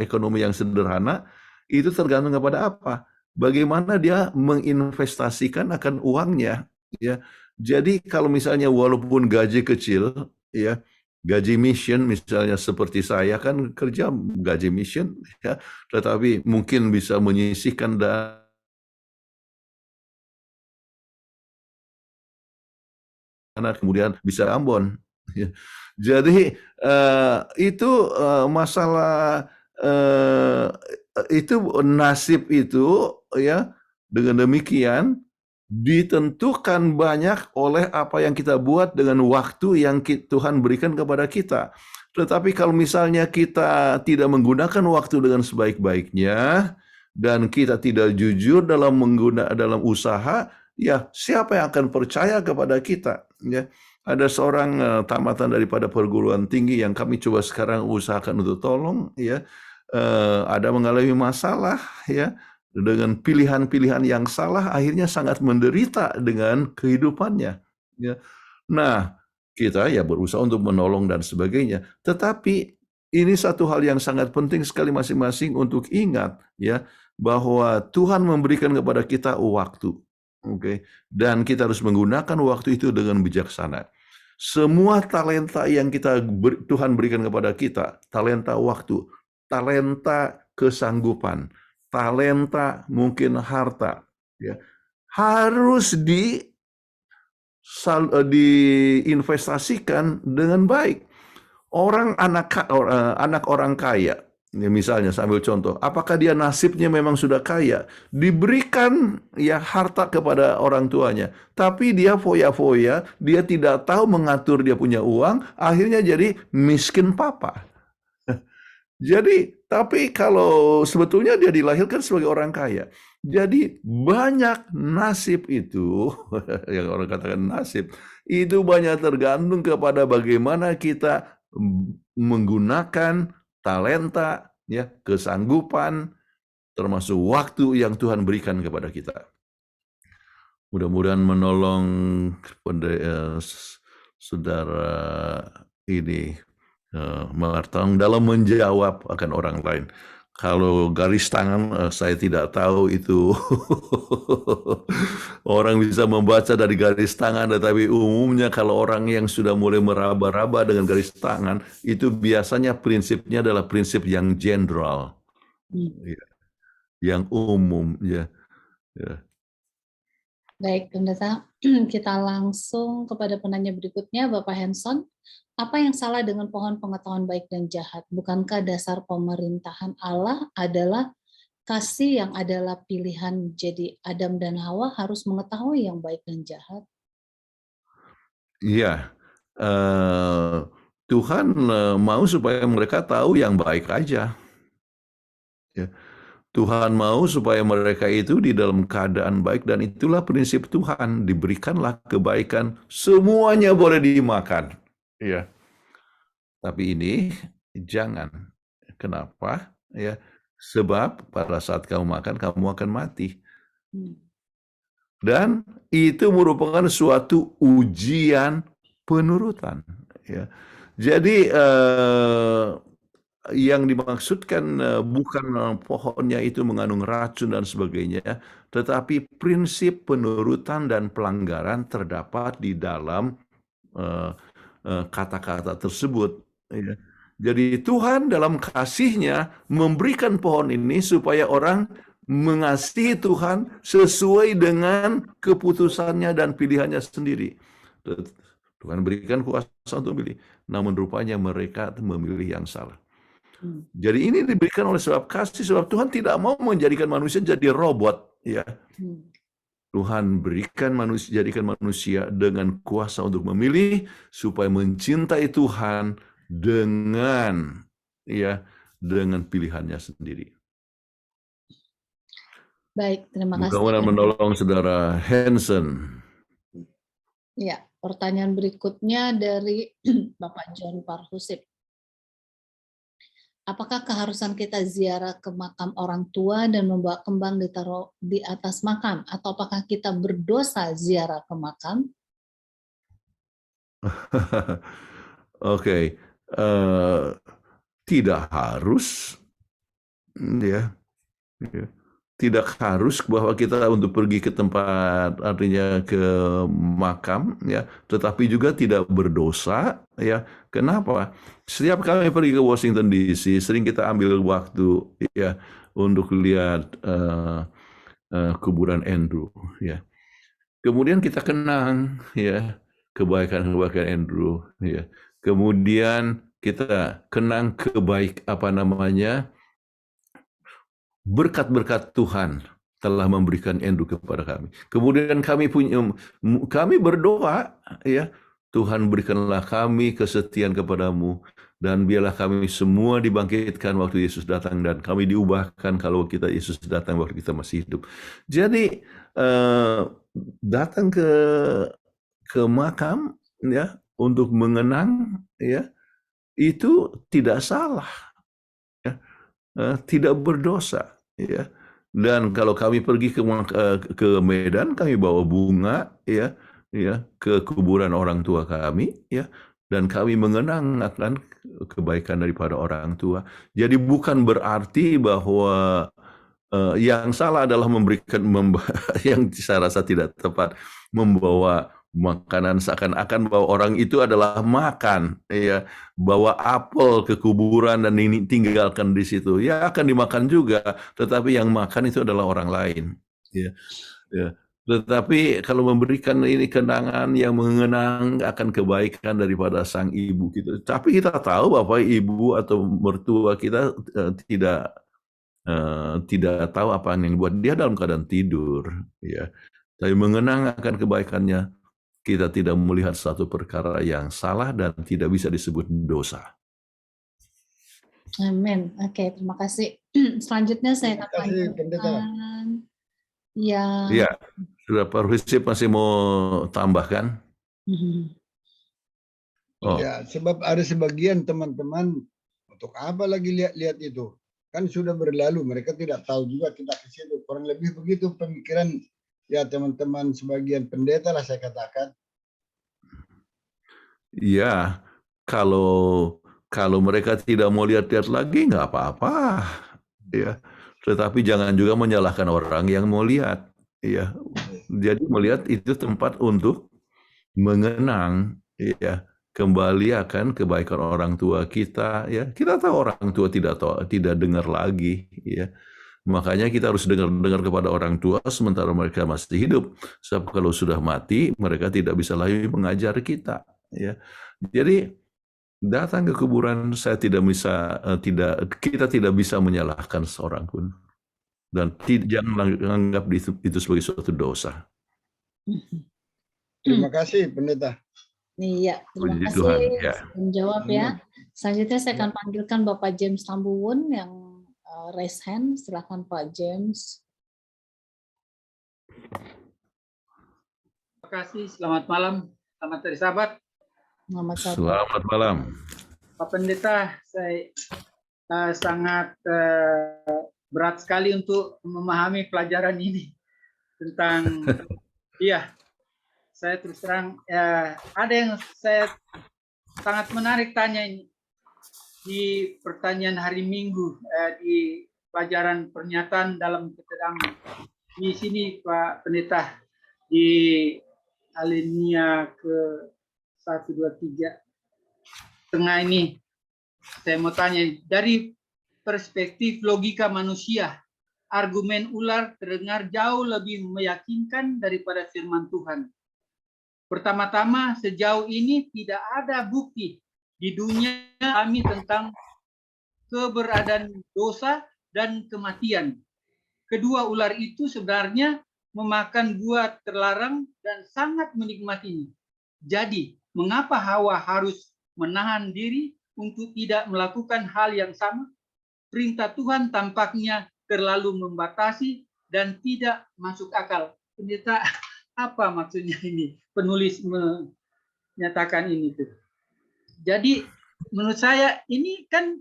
ekonomi yang sederhana. Itu tergantung kepada apa? Bagaimana dia menginvestasikan akan uangnya, ya. Jadi kalau misalnya walaupun gaji kecil, ya, gaji mission misalnya seperti saya kan kerja gaji mission, ya, tetapi mungkin bisa menyisihkan dana kemudian bisa Ambon. Ya. Jadi itu masalah itu nasib itu, ya. Dengan demikian ditentukan banyak oleh apa yang kita buat dengan waktu yang Tuhan berikan kepada kita. Tetapi kalau misalnya kita tidak menggunakan waktu dengan sebaik-baiknya dan kita tidak jujur dalam usaha, ya siapa yang akan percaya kepada kita? Ya, ada seorang tamatan daripada perguruan tinggi yang kami coba sekarang usahakan untuk tolong, ya, ada mengalami masalah, ya. Dengan pilihan-pilihan yang salah, akhirnya sangat menderita dengan kehidupannya. Ya. Nah, kita ya berusaha untuk menolong dan sebagainya. Tetapi ini satu hal yang sangat penting sekali masing-masing untuk ingat, ya, bahwa Tuhan memberikan kepada kita waktu, oke, dan kita harus menggunakan waktu itu dengan bijaksana. Semua talenta yang Tuhan berikan kepada kita, talenta waktu, talenta kesanggupan, talenta mungkin harta, ya, harus diinvestasikan dengan baik. Anak orang kaya, ya, misalnya sambil contoh, apakah dia nasibnya memang sudah kaya, diberikan ya harta kepada orang tuanya, tapi dia foya-foya, dia tidak tahu mengatur dia punya uang, akhirnya jadi miskin papa. Jadi, tapi kalau sebetulnya dia dilahirkan sebagai orang kaya. Jadi banyak nasib itu, yang orang katakan nasib, itu banyak tergantung kepada bagaimana kita menggunakan talenta, ya, kesanggupan, termasuk waktu yang Tuhan berikan kepada kita. Mudah-mudahan menolong saudara ini matang dalam menjawab akan orang lain. Kalau garis tangan, saya tidak tahu itu orang bisa membaca dari garis tangan, tetapi umumnya kalau orang yang sudah mulai meraba-raba dengan garis tangan, itu biasanya prinsipnya adalah prinsip yang general, ya, yang umum, ya. Baik, pendeta, kita langsung kepada penanya berikutnya, Bapak Hanson. Apa yang salah dengan pohon pengetahuan baik dan jahat? Bukankah dasar pemerintahan Allah adalah kasih yang adalah pilihan? Jadi Adam dan Hawa harus mengetahui yang baik dan jahat. Iya, Tuhan mau supaya mereka tahu yang baik aja. Ya. Tuhan mau supaya mereka itu di dalam keadaan baik, dan itulah prinsip Tuhan, diberikanlah kebaikan, semuanya boleh dimakan. Ya. Tapi ini jangan. Kenapa? Ya, sebab pada saat kamu makan, kamu akan mati. Dan itu merupakan suatu ujian penurutan. Ya. Jadi yang dimaksudkan bukan pohonnya itu mengandung racun dan sebagainya, tetapi prinsip penurutan dan pelanggaran terdapat di dalam kata-kata tersebut. Ya. Jadi Tuhan dalam kasih-Nya memberikan pohon ini supaya orang mengasihi Tuhan sesuai dengan keputusannya dan pilihannya sendiri. Tuhan berikan kuasa untuk memilih, namun rupanya mereka memilih yang salah. Jadi ini diberikan oleh sebab kasih, sebab Tuhan tidak mau menjadikan manusia jadi robot, ya. Tuhan jadikan manusia dengan kuasa untuk memilih supaya mencintai Tuhan dengan pilihannya sendiri. Baik, terima kasih. Mudah-mudahan menolong Saudara Hanson. Ya, pertanyaan berikutnya dari Bapak John Parhusip. Apakah keharusan kita ziarah ke makam orang tua dan membawa kembang ditaruh di atas makam? Atau apakah kita berdosa ziarah ke makam? Oke, tidak harus, ya. Tidak harus bahwa kita untuk pergi ke tempat, artinya ke makam, ya, tetapi juga tidak berdosa, ya. Kenapa? Setiap kami pergi ke Washington DC, sering kita ambil waktu, ya, untuk lihat kuburan Andrew, ya. Kemudian kita kenang, ya, kebaikan-kebaikan Andrew, ya. Kemudian kita kenang berkat-berkat Tuhan telah memberikan Andrew kepada kami. Kemudian kami berdoa, ya, Tuhan berikanlah kami kesetiaan kepadamu, dan biarlah kami semua dibangkitkan waktu Yesus datang, dan kami diubahkan kalau Yesus datang waktu kita masih hidup. Jadi datang ke makam, ya, untuk mengenang, ya, itu tidak salah, ya. Tidak berdosa, ya. Dan kalau kami pergi ke Medan, kami bawa bunga, ya, ke kuburan orang tua kami, ya, dan kami mengenang akan kebaikan daripada orang tua. Jadi bukan berarti bahwa yang salah adalah yang saya rasa tidak tepat, membawa makanan seakan-akan bahwa orang itu adalah makan, ya, bawa apel ke kuburan dan ini tinggalkan di situ, ya, akan dimakan juga, tetapi yang makan itu adalah orang lain, ya. Tetapi kalau memberikan ini kenangan yang mengenang akan kebaikan daripada sang ibu gitu, tapi kita tahu bahwa ibu atau mertua kita tidak tahu apa yang buat dia dalam keadaan tidur, ya. Tapi mengenang akan kebaikannya, kita tidak melihat satu perkara yang salah dan tidak bisa disebut dosa. Amin. Oke, terima kasih. Selanjutnya saya akan lanjutkan. Ya, Saudara Parhusip masih mau tambahkan? Oh. Ya, sebab ada sebagian teman-teman, untuk apa lagi lihat-lihat itu? Kan sudah berlalu, mereka tidak tahu juga kita ke situ. Kurang lebih begitu pemikiran ya teman-teman sebagian pendeta lah saya katakan. Ya, kalau Kalau mereka tidak mau lihat-lihat lagi, nggak apa-apa, ya. Tetapi jangan juga menyalahkan orang yang mau lihat, ya. Jadi melihat itu tempat untuk mengenang, ya, kembali akan kebaikan orang tua kita, ya. Kita tahu orang tua tidak dengar lagi, ya. Makanya kita harus dengar kepada orang tua sementara mereka masih hidup. Sebab kalau sudah mati, mereka tidak bisa lagi mengajar kita, ya. Jadi datang ke kuburan kita tidak bisa menyalahkan seorang pun, dan jangan anggap itu sebagai suatu dosa. Terima kasih, Pendeta. Iya, terima Puji kasih Tuhan, ya. menjawab ya. Selanjutnya saya akan panggilkan Bapak James Tambuwun yang raise hand. Silakan Pak James. Terima kasih, selamat malam, selamat hari Sabat. Selamat malam. Pak Pendeta, saya sangat berat sekali untuk memahami pelajaran ini tentang, iya, saya terus terang, ada yang saya sangat menarik tanya ini di pertanyaan hari Minggu, di pelajaran pernyataan dalam keterangan. Di sini Pak Pendeta, di alinea ke 1, 2, 3 tengah ini, saya mau tanya, dari perspektif logika manusia, argumen ular terdengar jauh lebih meyakinkan daripada firman Tuhan. Pertama-tama, sejauh ini tidak ada bukti di dunia kami tentang keberadaan dosa dan kematian. Kedua ular itu sebenarnya memakan buah terlarang dan sangat menikmatinya. Jadi, mengapa Hawa harus menahan diri untuk tidak melakukan hal yang sama? Perintah Tuhan tampaknya terlalu membatasi dan tidak masuk akal. Pendeta, apa maksudnya ini? Penulis menyatakan ini tuh. Jadi menurut saya ini kan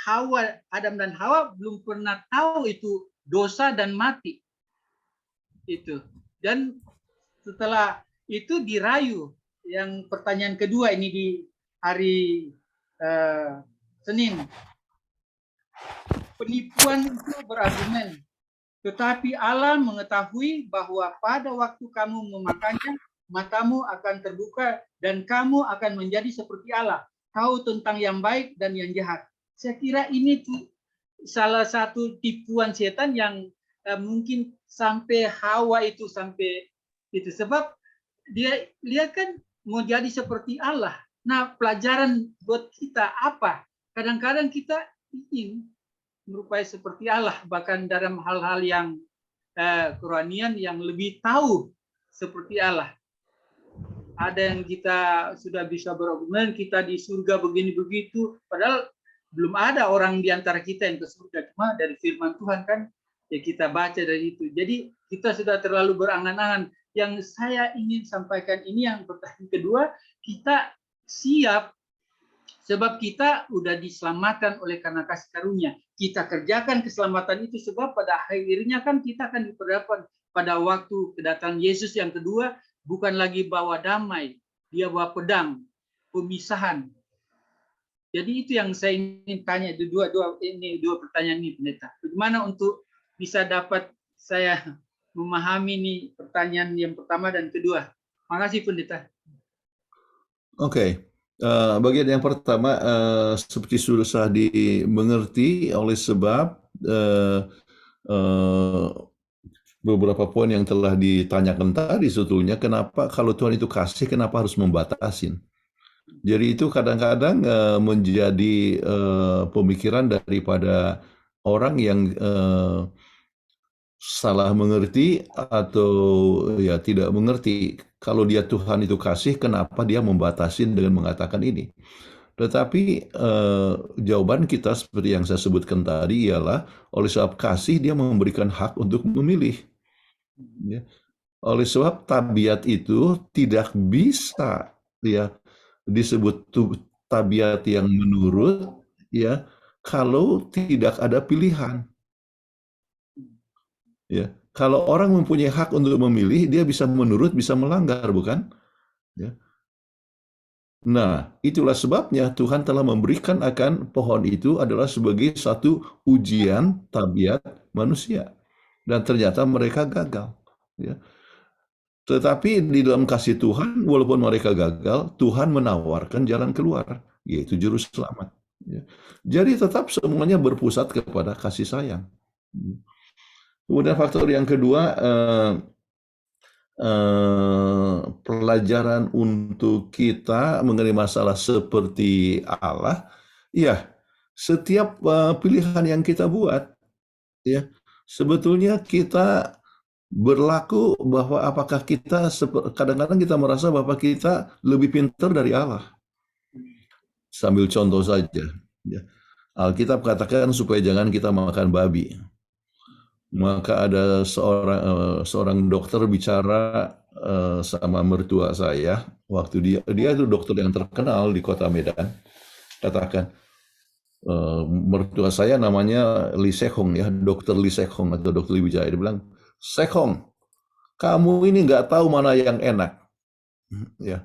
Hawa, Adam dan Hawa belum pernah tahu itu dosa dan mati. Itu. Dan setelah itu dirayu. Yang pertanyaan kedua ini di hari Senin. Penipuan itu berargumen. Tetapi Allah mengetahui bahwa pada waktu kamu memakannya, matamu akan terbuka dan kamu akan menjadi seperti Allah. Tahu tentang yang baik dan yang jahat. Saya kira ini tuh salah satu tipuan setan yang mungkin sampai Hawa itu sampai itu. Sebab dia lihat kan mau jadi seperti Allah. Nah, pelajaran buat kita apa? Kadang-kadang kita ingin merupai seperti Allah, bahkan dalam hal-hal yang kerohanian yang lebih tahu seperti Allah. Ada yang kita sudah bisa berargumen, kita di surga begini begitu, padahal belum ada orang di antara kita yang ke surga, cuma dari firman Tuhan kan, ya kita baca dari itu. Jadi kita sudah terlalu berangan-angan. Yang saya ingin sampaikan ini yang pertanyaan kedua, kita siap sebab kita udah diselamatkan oleh karena kasih karunia. Kita kerjakan keselamatan itu sebab pada akhirnya kan kita akan diperhadapkan pada waktu kedatangan Yesus yang kedua, bukan lagi bawa damai, dia bawa pedang, pemisahan. Jadi itu yang saya ingin tanya, dua pertanyaan ini, Pendeta. Bagaimana untuk bisa dapat saya memahami nih pertanyaan yang pertama dan kedua. Makasih, Pendeta. Oke. Bagian yang pertama seperti susah dimengerti oleh sebab beberapa poin yang telah ditanyakan tadi sebetulnya, kenapa kalau Tuhan itu kasih, kenapa harus membatasin? Jadi itu kadang-kadang menjadi pemikiran daripada orang yang salah mengerti atau ya tidak mengerti. Kalau dia Tuhan itu kasih, kenapa dia membatasi dengan mengatakan ini? Tetapi jawaban kita seperti yang saya sebutkan tadi ialah oleh sebab kasih dia memberikan hak untuk memilih. Ya. Oleh sebab tabiat itu tidak bisa ya disebut tabiat yang menurut ya kalau tidak ada pilihan. Ya, kalau orang mempunyai hak untuk memilih, dia bisa menurut, bisa melanggar, bukan? Ya. Nah, itulah sebabnya Tuhan telah memberikan akan pohon itu adalah sebagai satu ujian tabiat manusia. Dan ternyata mereka gagal. Ya. Tetapi di dalam kasih Tuhan, walaupun mereka gagal, Tuhan menawarkan jalan keluar, yaitu juru selamat. Ya. Jadi tetap semuanya berpusat kepada kasih sayang. Kemudian faktor yang kedua, pelajaran untuk kita mengenai masalah seperti Allah, ya setiap pilihan yang kita buat, ya sebetulnya kita berlaku bahwa apakah kita kadang-kadang kita merasa bahwa kita lebih pintar dari Allah. Sambil contoh saja, ya. Alkitab katakan supaya jangan kita makan babi. Maka ada seorang dokter bicara sama mertua saya waktu dia itu dokter yang terkenal di kota Medan, katakan mertua saya namanya Lee Sek-hong, ya, dokter Lee Sek-hong atau dokter Lee Wijaya. Dia bilang, Sek-hong, kamu ini nggak tahu mana yang enak, ya.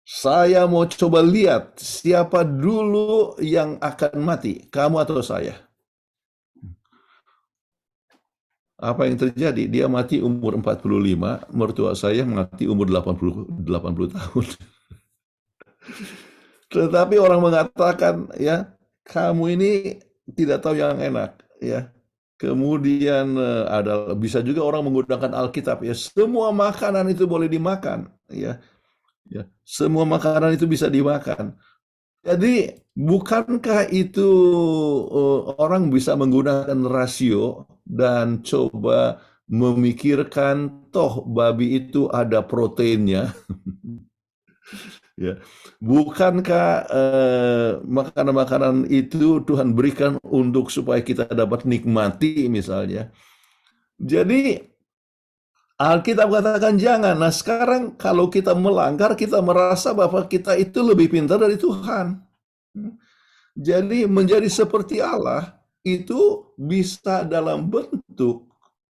Saya mau coba lihat siapa dulu yang akan mati, kamu atau saya. Apa yang terjadi? Dia mati umur 45, mertua saya mati umur 80 tahun. Tetapi orang mengatakan, ya, kamu ini tidak tahu yang enak, ya. Kemudian ada bisa juga orang menggunakan Alkitab, ya, semua makanan itu boleh dimakan, ya. Ya, semua makanan itu bisa dimakan. Jadi bukankah itu orang bisa menggunakan rasio dan coba memikirkan toh babi itu ada proteinnya? Ya, bukankah makanan-makanan itu Tuhan berikan untuk supaya kita dapat nikmati misalnya? Jadi Alkitab katakan jangan. Nah sekarang kalau kita melanggar, kita merasa bahwa kita itu lebih pintar dari Tuhan. Jadi menjadi seperti Allah itu bisa dalam bentuk,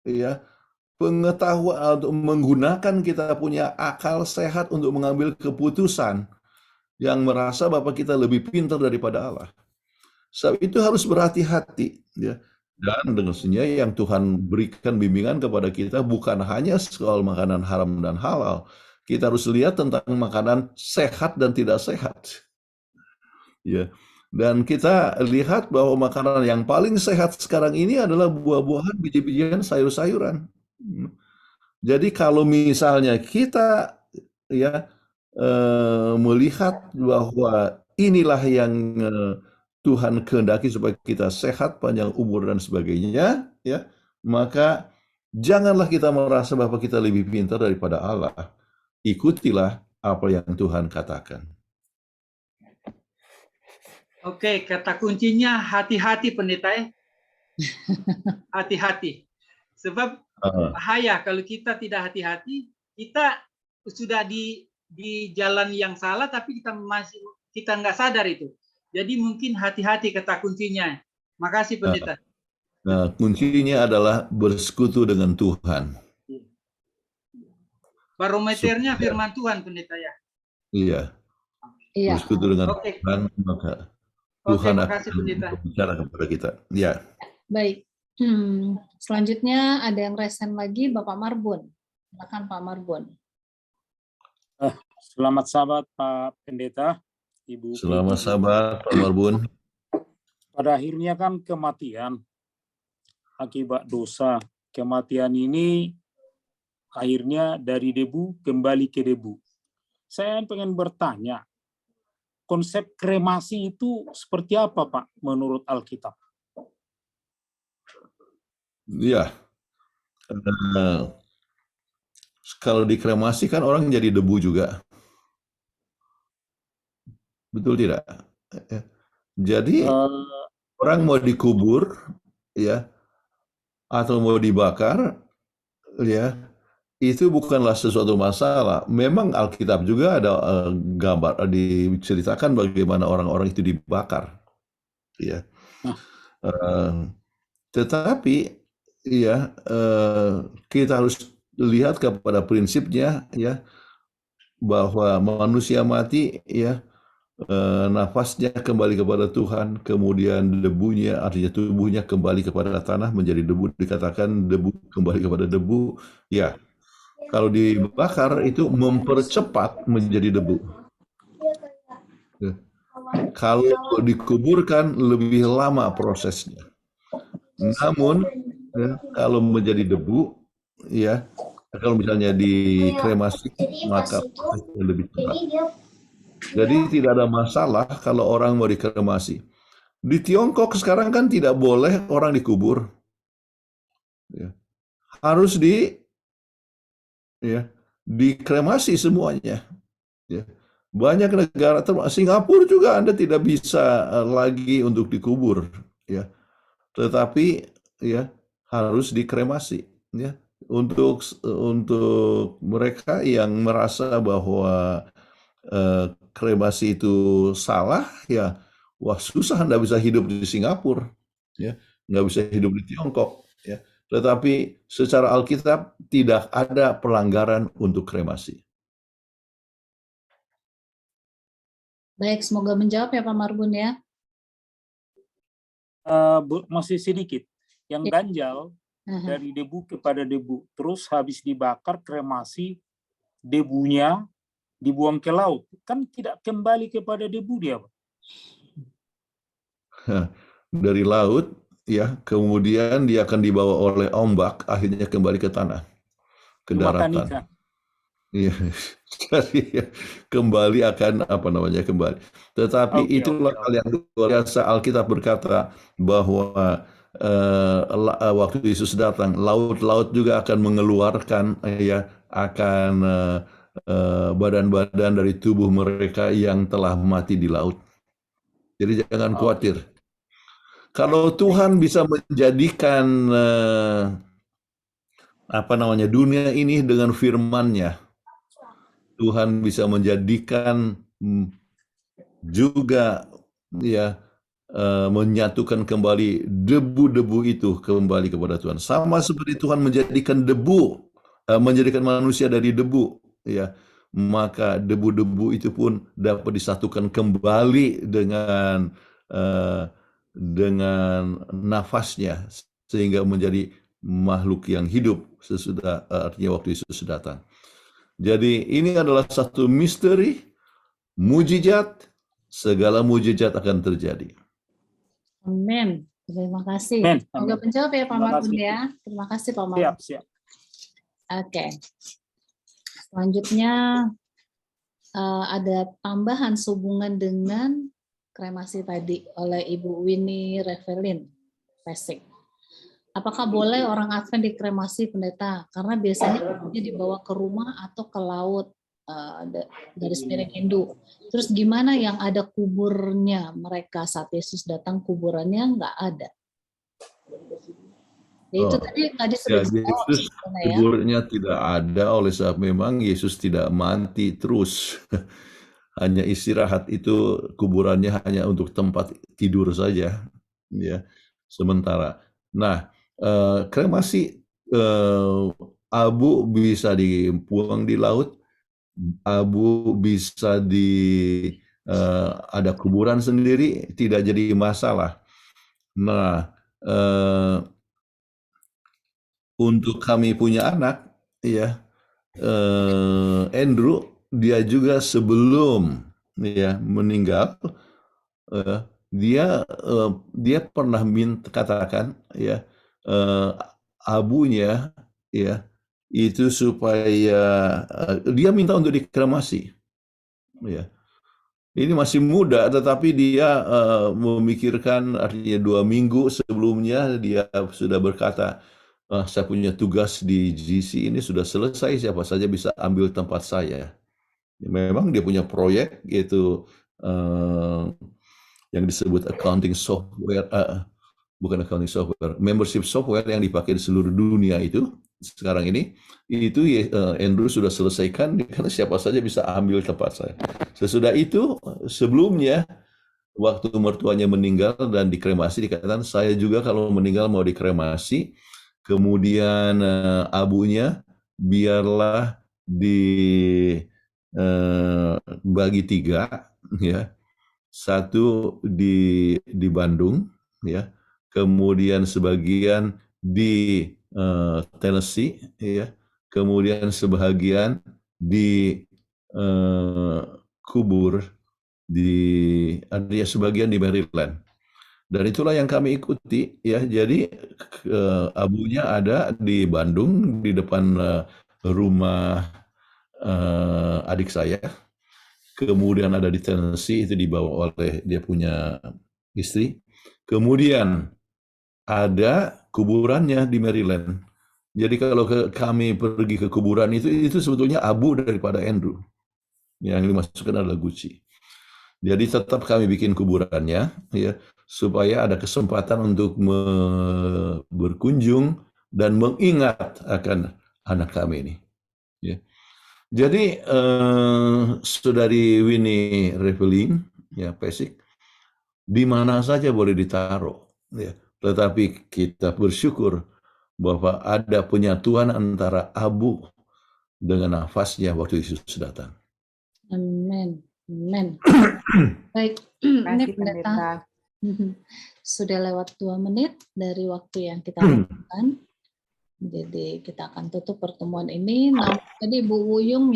ya, pengetahuan untuk menggunakan kita punya akal sehat untuk mengambil keputusan yang merasa bahwa kita lebih pintar daripada Allah. Sebab itu harus berhati-hati, ya. Dan dengannya yang Tuhan berikan bimbingan kepada kita bukan hanya soal makanan haram dan halal. Kita harus lihat tentang makanan sehat dan tidak sehat. Ya. Dan kita lihat bahwa makanan yang paling sehat sekarang ini adalah buah-buahan, biji-bijian, sayur-sayuran. Jadi kalau misalnya kita, ya, melihat bahwa inilah yang Tuhan kehendaki supaya kita sehat, panjang umur dan sebagainya, ya, maka janganlah kita merasa bahwa kita lebih pintar daripada Allah. Ikutilah apa yang Tuhan katakan. Oke, kata kuncinya hati-hati pendeta ya. Hati-hati. Sebab bahaya kalau kita tidak hati-hati, kita sudah di jalan yang salah tapi kita nggak sadar itu. Jadi mungkin hati-hati kata kuncinya. Makasih pendeta. Nah, kuncinya adalah bersekutu dengan Tuhan. Barometernya firman Tuhan pendeta ya. Iya. Iya. Bersekutu dengan Tuhan, maka Tuhan akan berbicara kepada kita. Ya. Baik. Selanjutnya ada yang resen lagi, Bapak Marbun. Silakan Pak Marbun. Selamat sahabat Pak Pendeta. Ibu. Selamat sahabat Pak Marbun. Pada akhirnya kan kematian akibat dosa. Kematian ini akhirnya dari debu kembali ke debu. Saya pengen bertanya, konsep kremasi itu seperti apa Pak menurut Alkitab? Iya. Kalau dikremasi kan orang jadi debu juga. Betul tidak? Jadi orang mau dikubur, ya, atau mau dibakar, ya, itu bukanlah sesuatu masalah. Memang Alkitab juga ada gambar diceritakan bagaimana orang-orang itu dibakar, ya. Tetapi, ya, kita harus lihat kepada prinsipnya, ya. bahwa manusia mati ya, nafasnya kembali kepada Tuhan, kemudian debunya, artinya tubuhnya kembali kepada tanah menjadi debu, dikatakan debu kembali kepada debu. Ya, kalau dibakar itu mempercepat menjadi debu. Ya. Kalau dikuburkan lebih lama prosesnya. Namun ya, kalau menjadi debu, ya, kalau misalnya dikremasi maka prosesnya lebih cepat. Jadi tidak ada masalah kalau orang mau dikremasi. Di Tiongkok sekarang kan tidak boleh orang dikubur, ya. Harus dikremasi semuanya. Ya. Banyak negara, Singapura juga Anda tidak bisa lagi untuk dikubur, ya. Tetapi ya harus dikremasi, ya. Untuk mereka yang merasa bahwa kremasi itu salah, ya, wah susah, Anda bisa hidup di Singapura, ya, nggak bisa hidup di Tiongkok, ya. Tetapi secara Alkitab tidak ada pelanggaran untuk kremasi. Baik, semoga menjawab ya Pak Marbun ya. Masih sedikit. Yang ganjal dari debu kepada debu. Terus habis dibakar, kremasi, debunya dibuang ke laut. Kan tidak kembali kepada debu dia, Pak. Dari laut, ya, kemudian dia akan dibawa oleh ombak, akhirnya kembali ke tanah, ke daratan. Iya, jadi kembali akan kembali. Tetapi itulah hal yang luar biasa. Alkitab berkata bahwa waktu Yesus datang, laut-laut juga akan mengeluarkan akan badan-badan dari tubuh mereka yang telah mati di laut. Jadi jangan khawatir. Kalau Tuhan bisa menjadikan dunia ini dengan firman-Nya, Tuhan bisa menjadikan juga menyatukan kembali debu-debu itu kembali kepada Tuhan. Sama seperti Tuhan menjadikan menjadikan manusia dari debu, ya. Maka debu-debu itu pun dapat disatukan kembali dengan nafasnya sehingga menjadi makhluk yang hidup sesudah artinya waktu Yesus datang. Jadi ini adalah satu misteri, mujizat, segala mujizat akan terjadi. Amin. Terima kasih. Semoga menjawab ya Pak Marbun ya. Terima kasih Pak Marbun. Siap. Oke. Selanjutnya ada tambahan sehubungan dengan kremasi tadi oleh Ibu Winnie Revelin Pesik. Apakah boleh orang Advent dikremasi, Pendeta? Karena biasanya dibawa ke rumah atau ke laut dari spiring Hindu. Terus gimana yang ada kuburnya mereka saat Yesus datang, kuburannya nggak ada? Ya, itu tadi disebut Yesus kuburnya tidak ada oleh sebab memang Yesus tidak mati terus. Hanya istirahat, itu kuburannya hanya untuk tempat tidur saja, ya, sementara. Nah, kremasi abu bisa dibuang di laut, abu bisa ada kuburan sendiri, tidak jadi masalah. Nah, untuk kami punya anak, ya, Andrew, dia juga sebelum meninggal, dia pernah katakan, ya, abunya, ya, itu supaya dia minta untuk dikremasi, ya. Ini masih muda, tetapi dia memikirkan, artinya 2 minggu sebelumnya dia sudah berkata, saya punya tugas di GC ini sudah selesai, siapa saja bisa ambil tempat saya. Memang dia punya proyek, yaitu yang disebut accounting software, bukan accounting software, membership software yang dipakai di seluruh dunia itu sekarang ini, itu Andrew sudah selesaikan, karena siapa saja bisa ambil tempat saya. Sesudah itu, sebelumnya, waktu mertuanya meninggal dan dikremasi, dikatakan saya juga kalau meninggal mau dikremasi, kemudian abunya biarlah bagi 3, ya. Satu di Bandung, ya. Kemudian sebagian di Tennessee, ya. Kemudian sebagian kubur ada sebagian di Maryland. Dan itulah yang kami ikuti, ya. Jadi abunya ada di Bandung di depan rumah adik saya. Kemudian ada di Tennessee, itu dibawa oleh dia punya istri. Kemudian ada kuburannya di Maryland. Jadi kalau kami pergi ke kuburan itu sebetulnya abu daripada Andrew. Yang dimasukkan adalah Gucci. Jadi tetap kami bikin kuburannya, ya, supaya ada kesempatan untuk berkunjung dan mengingat akan anak kami ini. Ya. Jadi Saudari Winnie Reveling, ya, Pesik, di mana saja boleh ditaruh, ya. Tetapi kita bersyukur bahwa ada penyatuan antara abu dengan nafasnya waktu Yesus datang. Amin. Amin. Baik, ini pendeta. Sudah lewat 2 menit dari waktu yang kita lakukan. Jadi kita akan tutup pertemuan ini. Nah, tadi Bu Wuyung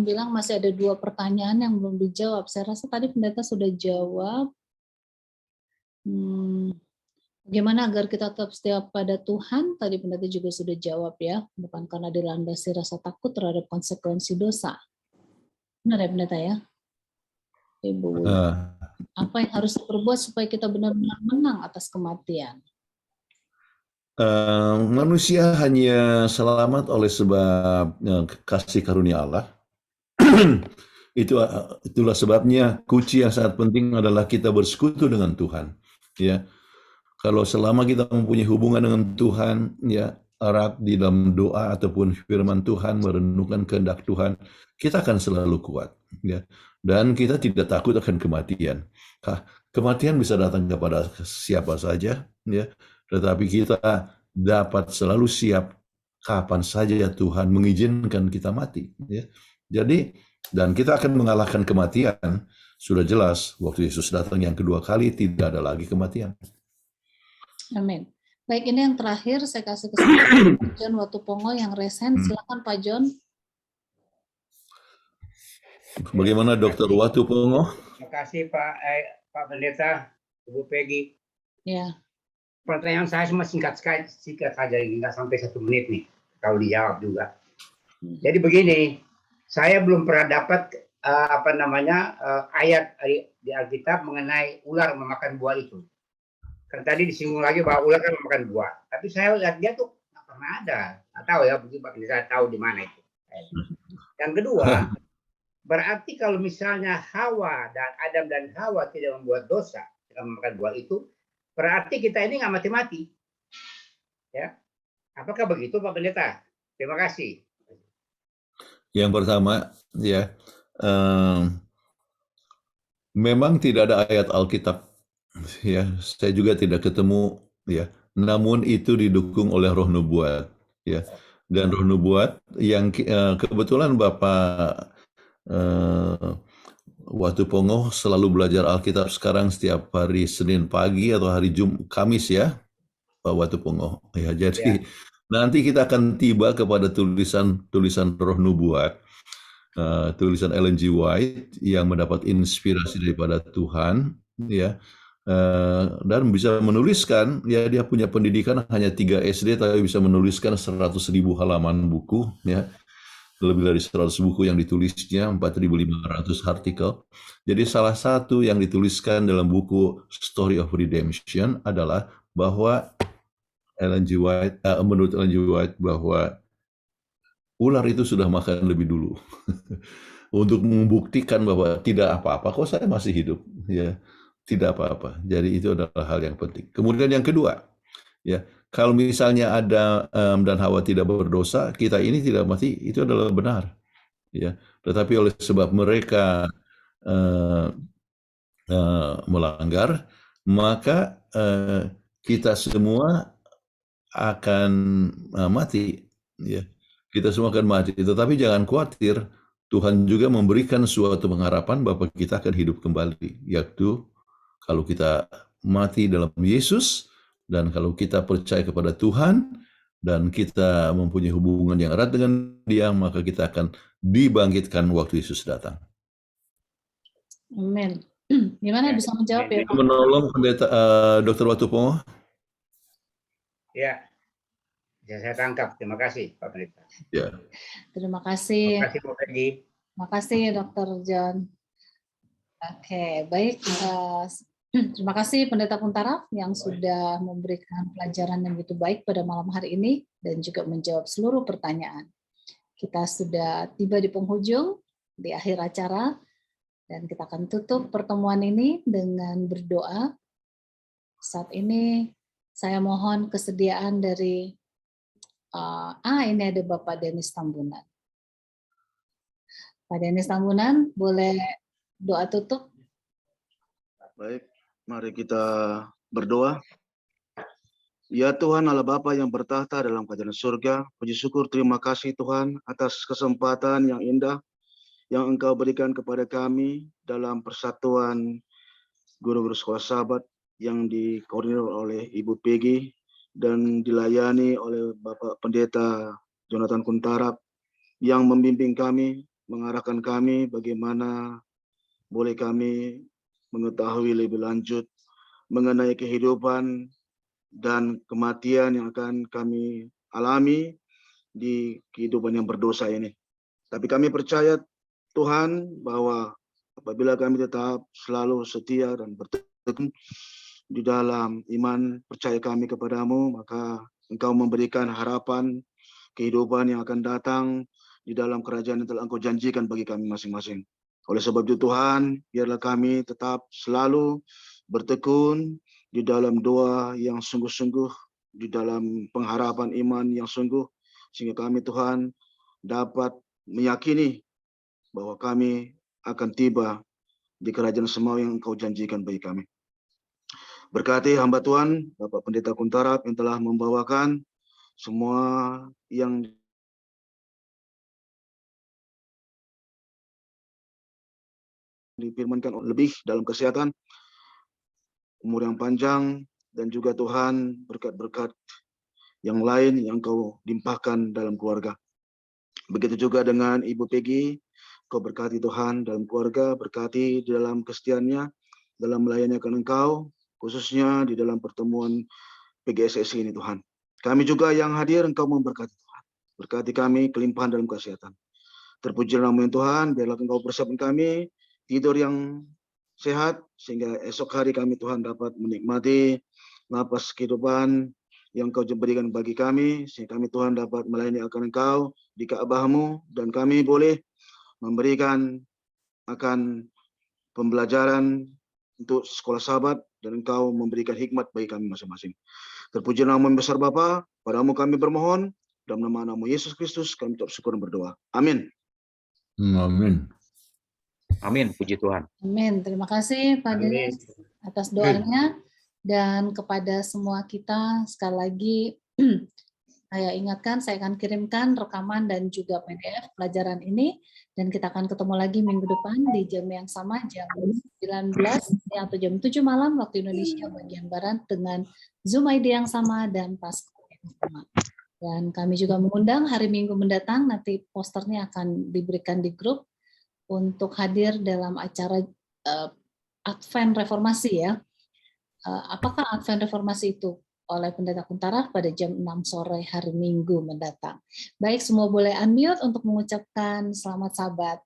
bilang masih ada 2 pertanyaan yang belum dijawab. Saya rasa tadi pendeta sudah jawab. Bagaimana agar kita tetap setia pada Tuhan? Tadi pendeta juga sudah jawab, ya. Bukan karena dilandasi rasa takut terhadap konsekuensi dosa. Benar ya pendeta, ya? Ibu, apa yang harus diperbuat supaya kita benar-benar menang atas kematian? Manusia hanya selamat oleh sebab kasih karunia Allah. Itulah sebabnya kunci yang sangat penting adalah kita bersekutu dengan Tuhan. Ya, kalau selama kita mempunyai hubungan dengan Tuhan, ya, erat di dalam doa ataupun firman Tuhan, merenungkan kehendak Tuhan, kita akan selalu kuat. Ya, dan kita tidak takut akan kematian. Kematian bisa datang kepada siapa saja, ya. Tetapi kita dapat selalu siap kapan saja Tuhan mengizinkan kita mati. Ya. Jadi, dan kita akan mengalahkan kematian. Sudah jelas, waktu Yesus datang yang kedua kali, tidak ada lagi kematian. Amin. Baik, ini yang terakhir, saya kasih kesempatan Pak John Watupongo yang resen. Silakan Pak John. Bagaimana Dr. Watupongo? Terima kasih Pak Pendeta, Ibu Peggy. Ya. Pertanyaan saya cuma singkat saja, nggak sampai 1 menit nih, kalau dijawab juga. Jadi begini, saya belum pernah dapat ayat di Alkitab mengenai ular memakan buah itu. Kan tadi disinggung lagi bahwa ular kan memakan buah, tapi saya lihat dia tuh nggak pernah ada. Nggak tahu ya, mungkin Pak Pendeta tahu di mana itu. Yang kedua, berarti kalau misalnya Adam dan Hawa tidak membuat dosa dengan memakan buah itu, berarti kita ini nggak mati-mati, ya? Apakah begitu, Pak Pendeta? Terima kasih. Yang pertama, ya, memang tidak ada ayat Alkitab, ya. Saya juga tidak ketemu, ya. Namun itu didukung oleh Roh Nubuat, ya. Dan Roh Nubuat yang kebetulan Bapak Watupongo selalu belajar Alkitab sekarang setiap hari Senin pagi atau hari Kamis, ya, Pak Watupongo. Ya, jadi nanti kita akan tiba kepada tulisan Roh Nubuat, tulisan Ellen G. White yang mendapat inspirasi daripada Tuhan, ya, dan bisa menuliskan, ya, dia punya pendidikan hanya 3 SD tapi bisa menuliskan 100.000 halaman buku, ya. Lebih dari 100 buku yang ditulisnya, 4.500 artikel. Jadi salah satu yang dituliskan dalam buku Story of Redemption adalah bahwa menurut Ellen G. White bahwa ular itu sudah makan lebih dulu untuk membuktikan bahwa tidak apa-apa, kok saya masih hidup, ya, tidak apa-apa. Jadi itu adalah hal yang penting. Kemudian yang kedua, ya, kalau misalnya Adam dan Hawa tidak berdosa, kita ini tidak mati, itu adalah benar. Ya, tetapi oleh sebab mereka melanggar, maka kita semua akan mati. Ya, kita semua akan mati. Tetapi jangan khawatir, Tuhan juga memberikan suatu pengharapan bahwa kita akan hidup kembali, yaitu kalau kita mati dalam Yesus, dan kalau kita percaya kepada Tuhan, dan kita mempunyai hubungan yang erat dengan Dia, maka kita akan dibangkitkan waktu Yesus datang. Amin. Gimana bisa menjawab ya? Itu menolong pendeta Dr. Watupongo? Ya, saya tangkap. Terima kasih, Pak Pendeta. Ya. Terima kasih. Terima kasih, Bu Peggy. Terima kasih, Dr. John. Oke, baik. Terima kasih Pendeta Kuntaraf yang sudah memberikan pelajaran yang begitu baik pada malam hari ini dan juga menjawab seluruh pertanyaan. Kita sudah tiba di penghujung, di akhir acara, dan kita akan tutup pertemuan ini dengan berdoa. Saat ini saya mohon kesediaan dari ini ada Bapak Denis Tambunan. Pak Denis Tambunan, boleh doa tutup? Baik, mari kita berdoa. Ya Tuhan Allah Bapa yang bertahta dalam kerajaan surga, puji syukur terima kasih Tuhan atas kesempatan yang indah yang Engkau berikan kepada kami dalam persatuan guru-guru sekolah sahabat yang dikoordinir oleh Ibu Peggy dan dilayani oleh Bapak Pendeta Jonathan Kuntarap yang membimbing kami, mengarahkan kami bagaimana boleh kami mengetahui lebih lanjut mengenai kehidupan dan kematian yang akan kami alami di kehidupan yang berdosa ini. Tapi kami percaya Tuhan bahwa apabila kami tetap selalu setia dan bertekun di dalam iman percaya kami kepadamu, maka Engkau memberikan harapan kehidupan yang akan datang di dalam kerajaan yang telah Engkau janjikan bagi kami masing-masing. Oleh sebab itu Tuhan, biarlah kami tetap selalu bertekun di dalam doa yang sungguh-sungguh, di dalam pengharapan iman yang sungguh, sehingga kami Tuhan dapat meyakini bahwa kami akan tiba di kerajaan semawi yang Engkau janjikan bagi kami. Berkati hamba Tuhan, Bapak Pendeta Kuntarap yang telah membawakan semua yang difirmankan lebih dalam kesehatan, umur yang panjang, dan juga Tuhan berkat-berkat yang lain yang Kau limpahkan dalam keluarga. Begitu juga dengan Ibu Peggy, Kau berkati Tuhan dalam keluarga, berkati di dalam kesetiaannya, dalam melayanikan Engkau, khususnya di dalam pertemuan PGSSI ini Tuhan. Kami juga yang hadir, Engkau memberkati Tuhan. Berkati kami kelimpahan dalam kesehatan. Terpuji nama Tuhan, biarlah Engkau persiapkan kami tidur yang sehat, sehingga esok hari kami Tuhan dapat menikmati napas kehidupan yang Kau berikan bagi kami, sehingga kami Tuhan dapat melayani akan Engkau di Ka'bah-Mu, dan kami boleh memberikan akan pembelajaran untuk sekolah sahabat, dan Engkau memberikan hikmat bagi kami masing-masing. Terpuji nama yang besar Bapa, padamu kami bermohon, dalam nama Yesus Kristus kami bersyukur dan berdoa. Amin. Amin. Amin, puji Tuhan. Amin. Terima kasih Pak Denis atas doanya, dan kepada semua kita sekali lagi saya ingatkan, saya akan kirimkan rekaman dan juga PDF pelajaran ini, dan kita akan ketemu lagi minggu depan di jam yang sama, jam 19 atau jam 7 malam waktu Indonesia bagian Barat dengan Zoom ID yang sama dan passcode yang sama. Dan kami juga mengundang hari Minggu mendatang, nanti posternya akan diberikan di grup untuk hadir dalam acara Advent Reformasi ya. Apakah Advent Reformasi itu? Oleh Pendeta Kuntaraf pada jam 6 sore hari Minggu mendatang. Baik, semua boleh unmute untuk mengucapkan selamat sahabat.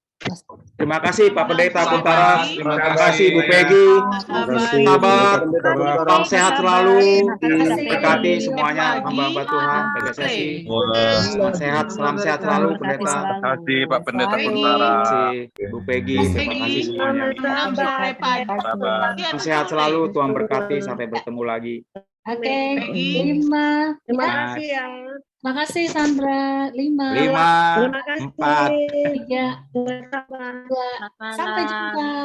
Terima kasih Pak Pendeta Kuntaraf, terima kasih Bu Peggy, sahabat, salam sehat selalu, diberkati semuanya hamba-hamba Tuhan, PGSSI, salam sehat selalu Pendeta. Terima kasih Pak Pendeta Kuntaraf, Bu Peggy, terima kasih semuanya. Salam sehat selalu, Tuhan berkati, sampai bertemu lagi. Oke, 5. Terima kasih ya. Terima kasih Sandra. 5, 4, 3, 2, sampai jumpa.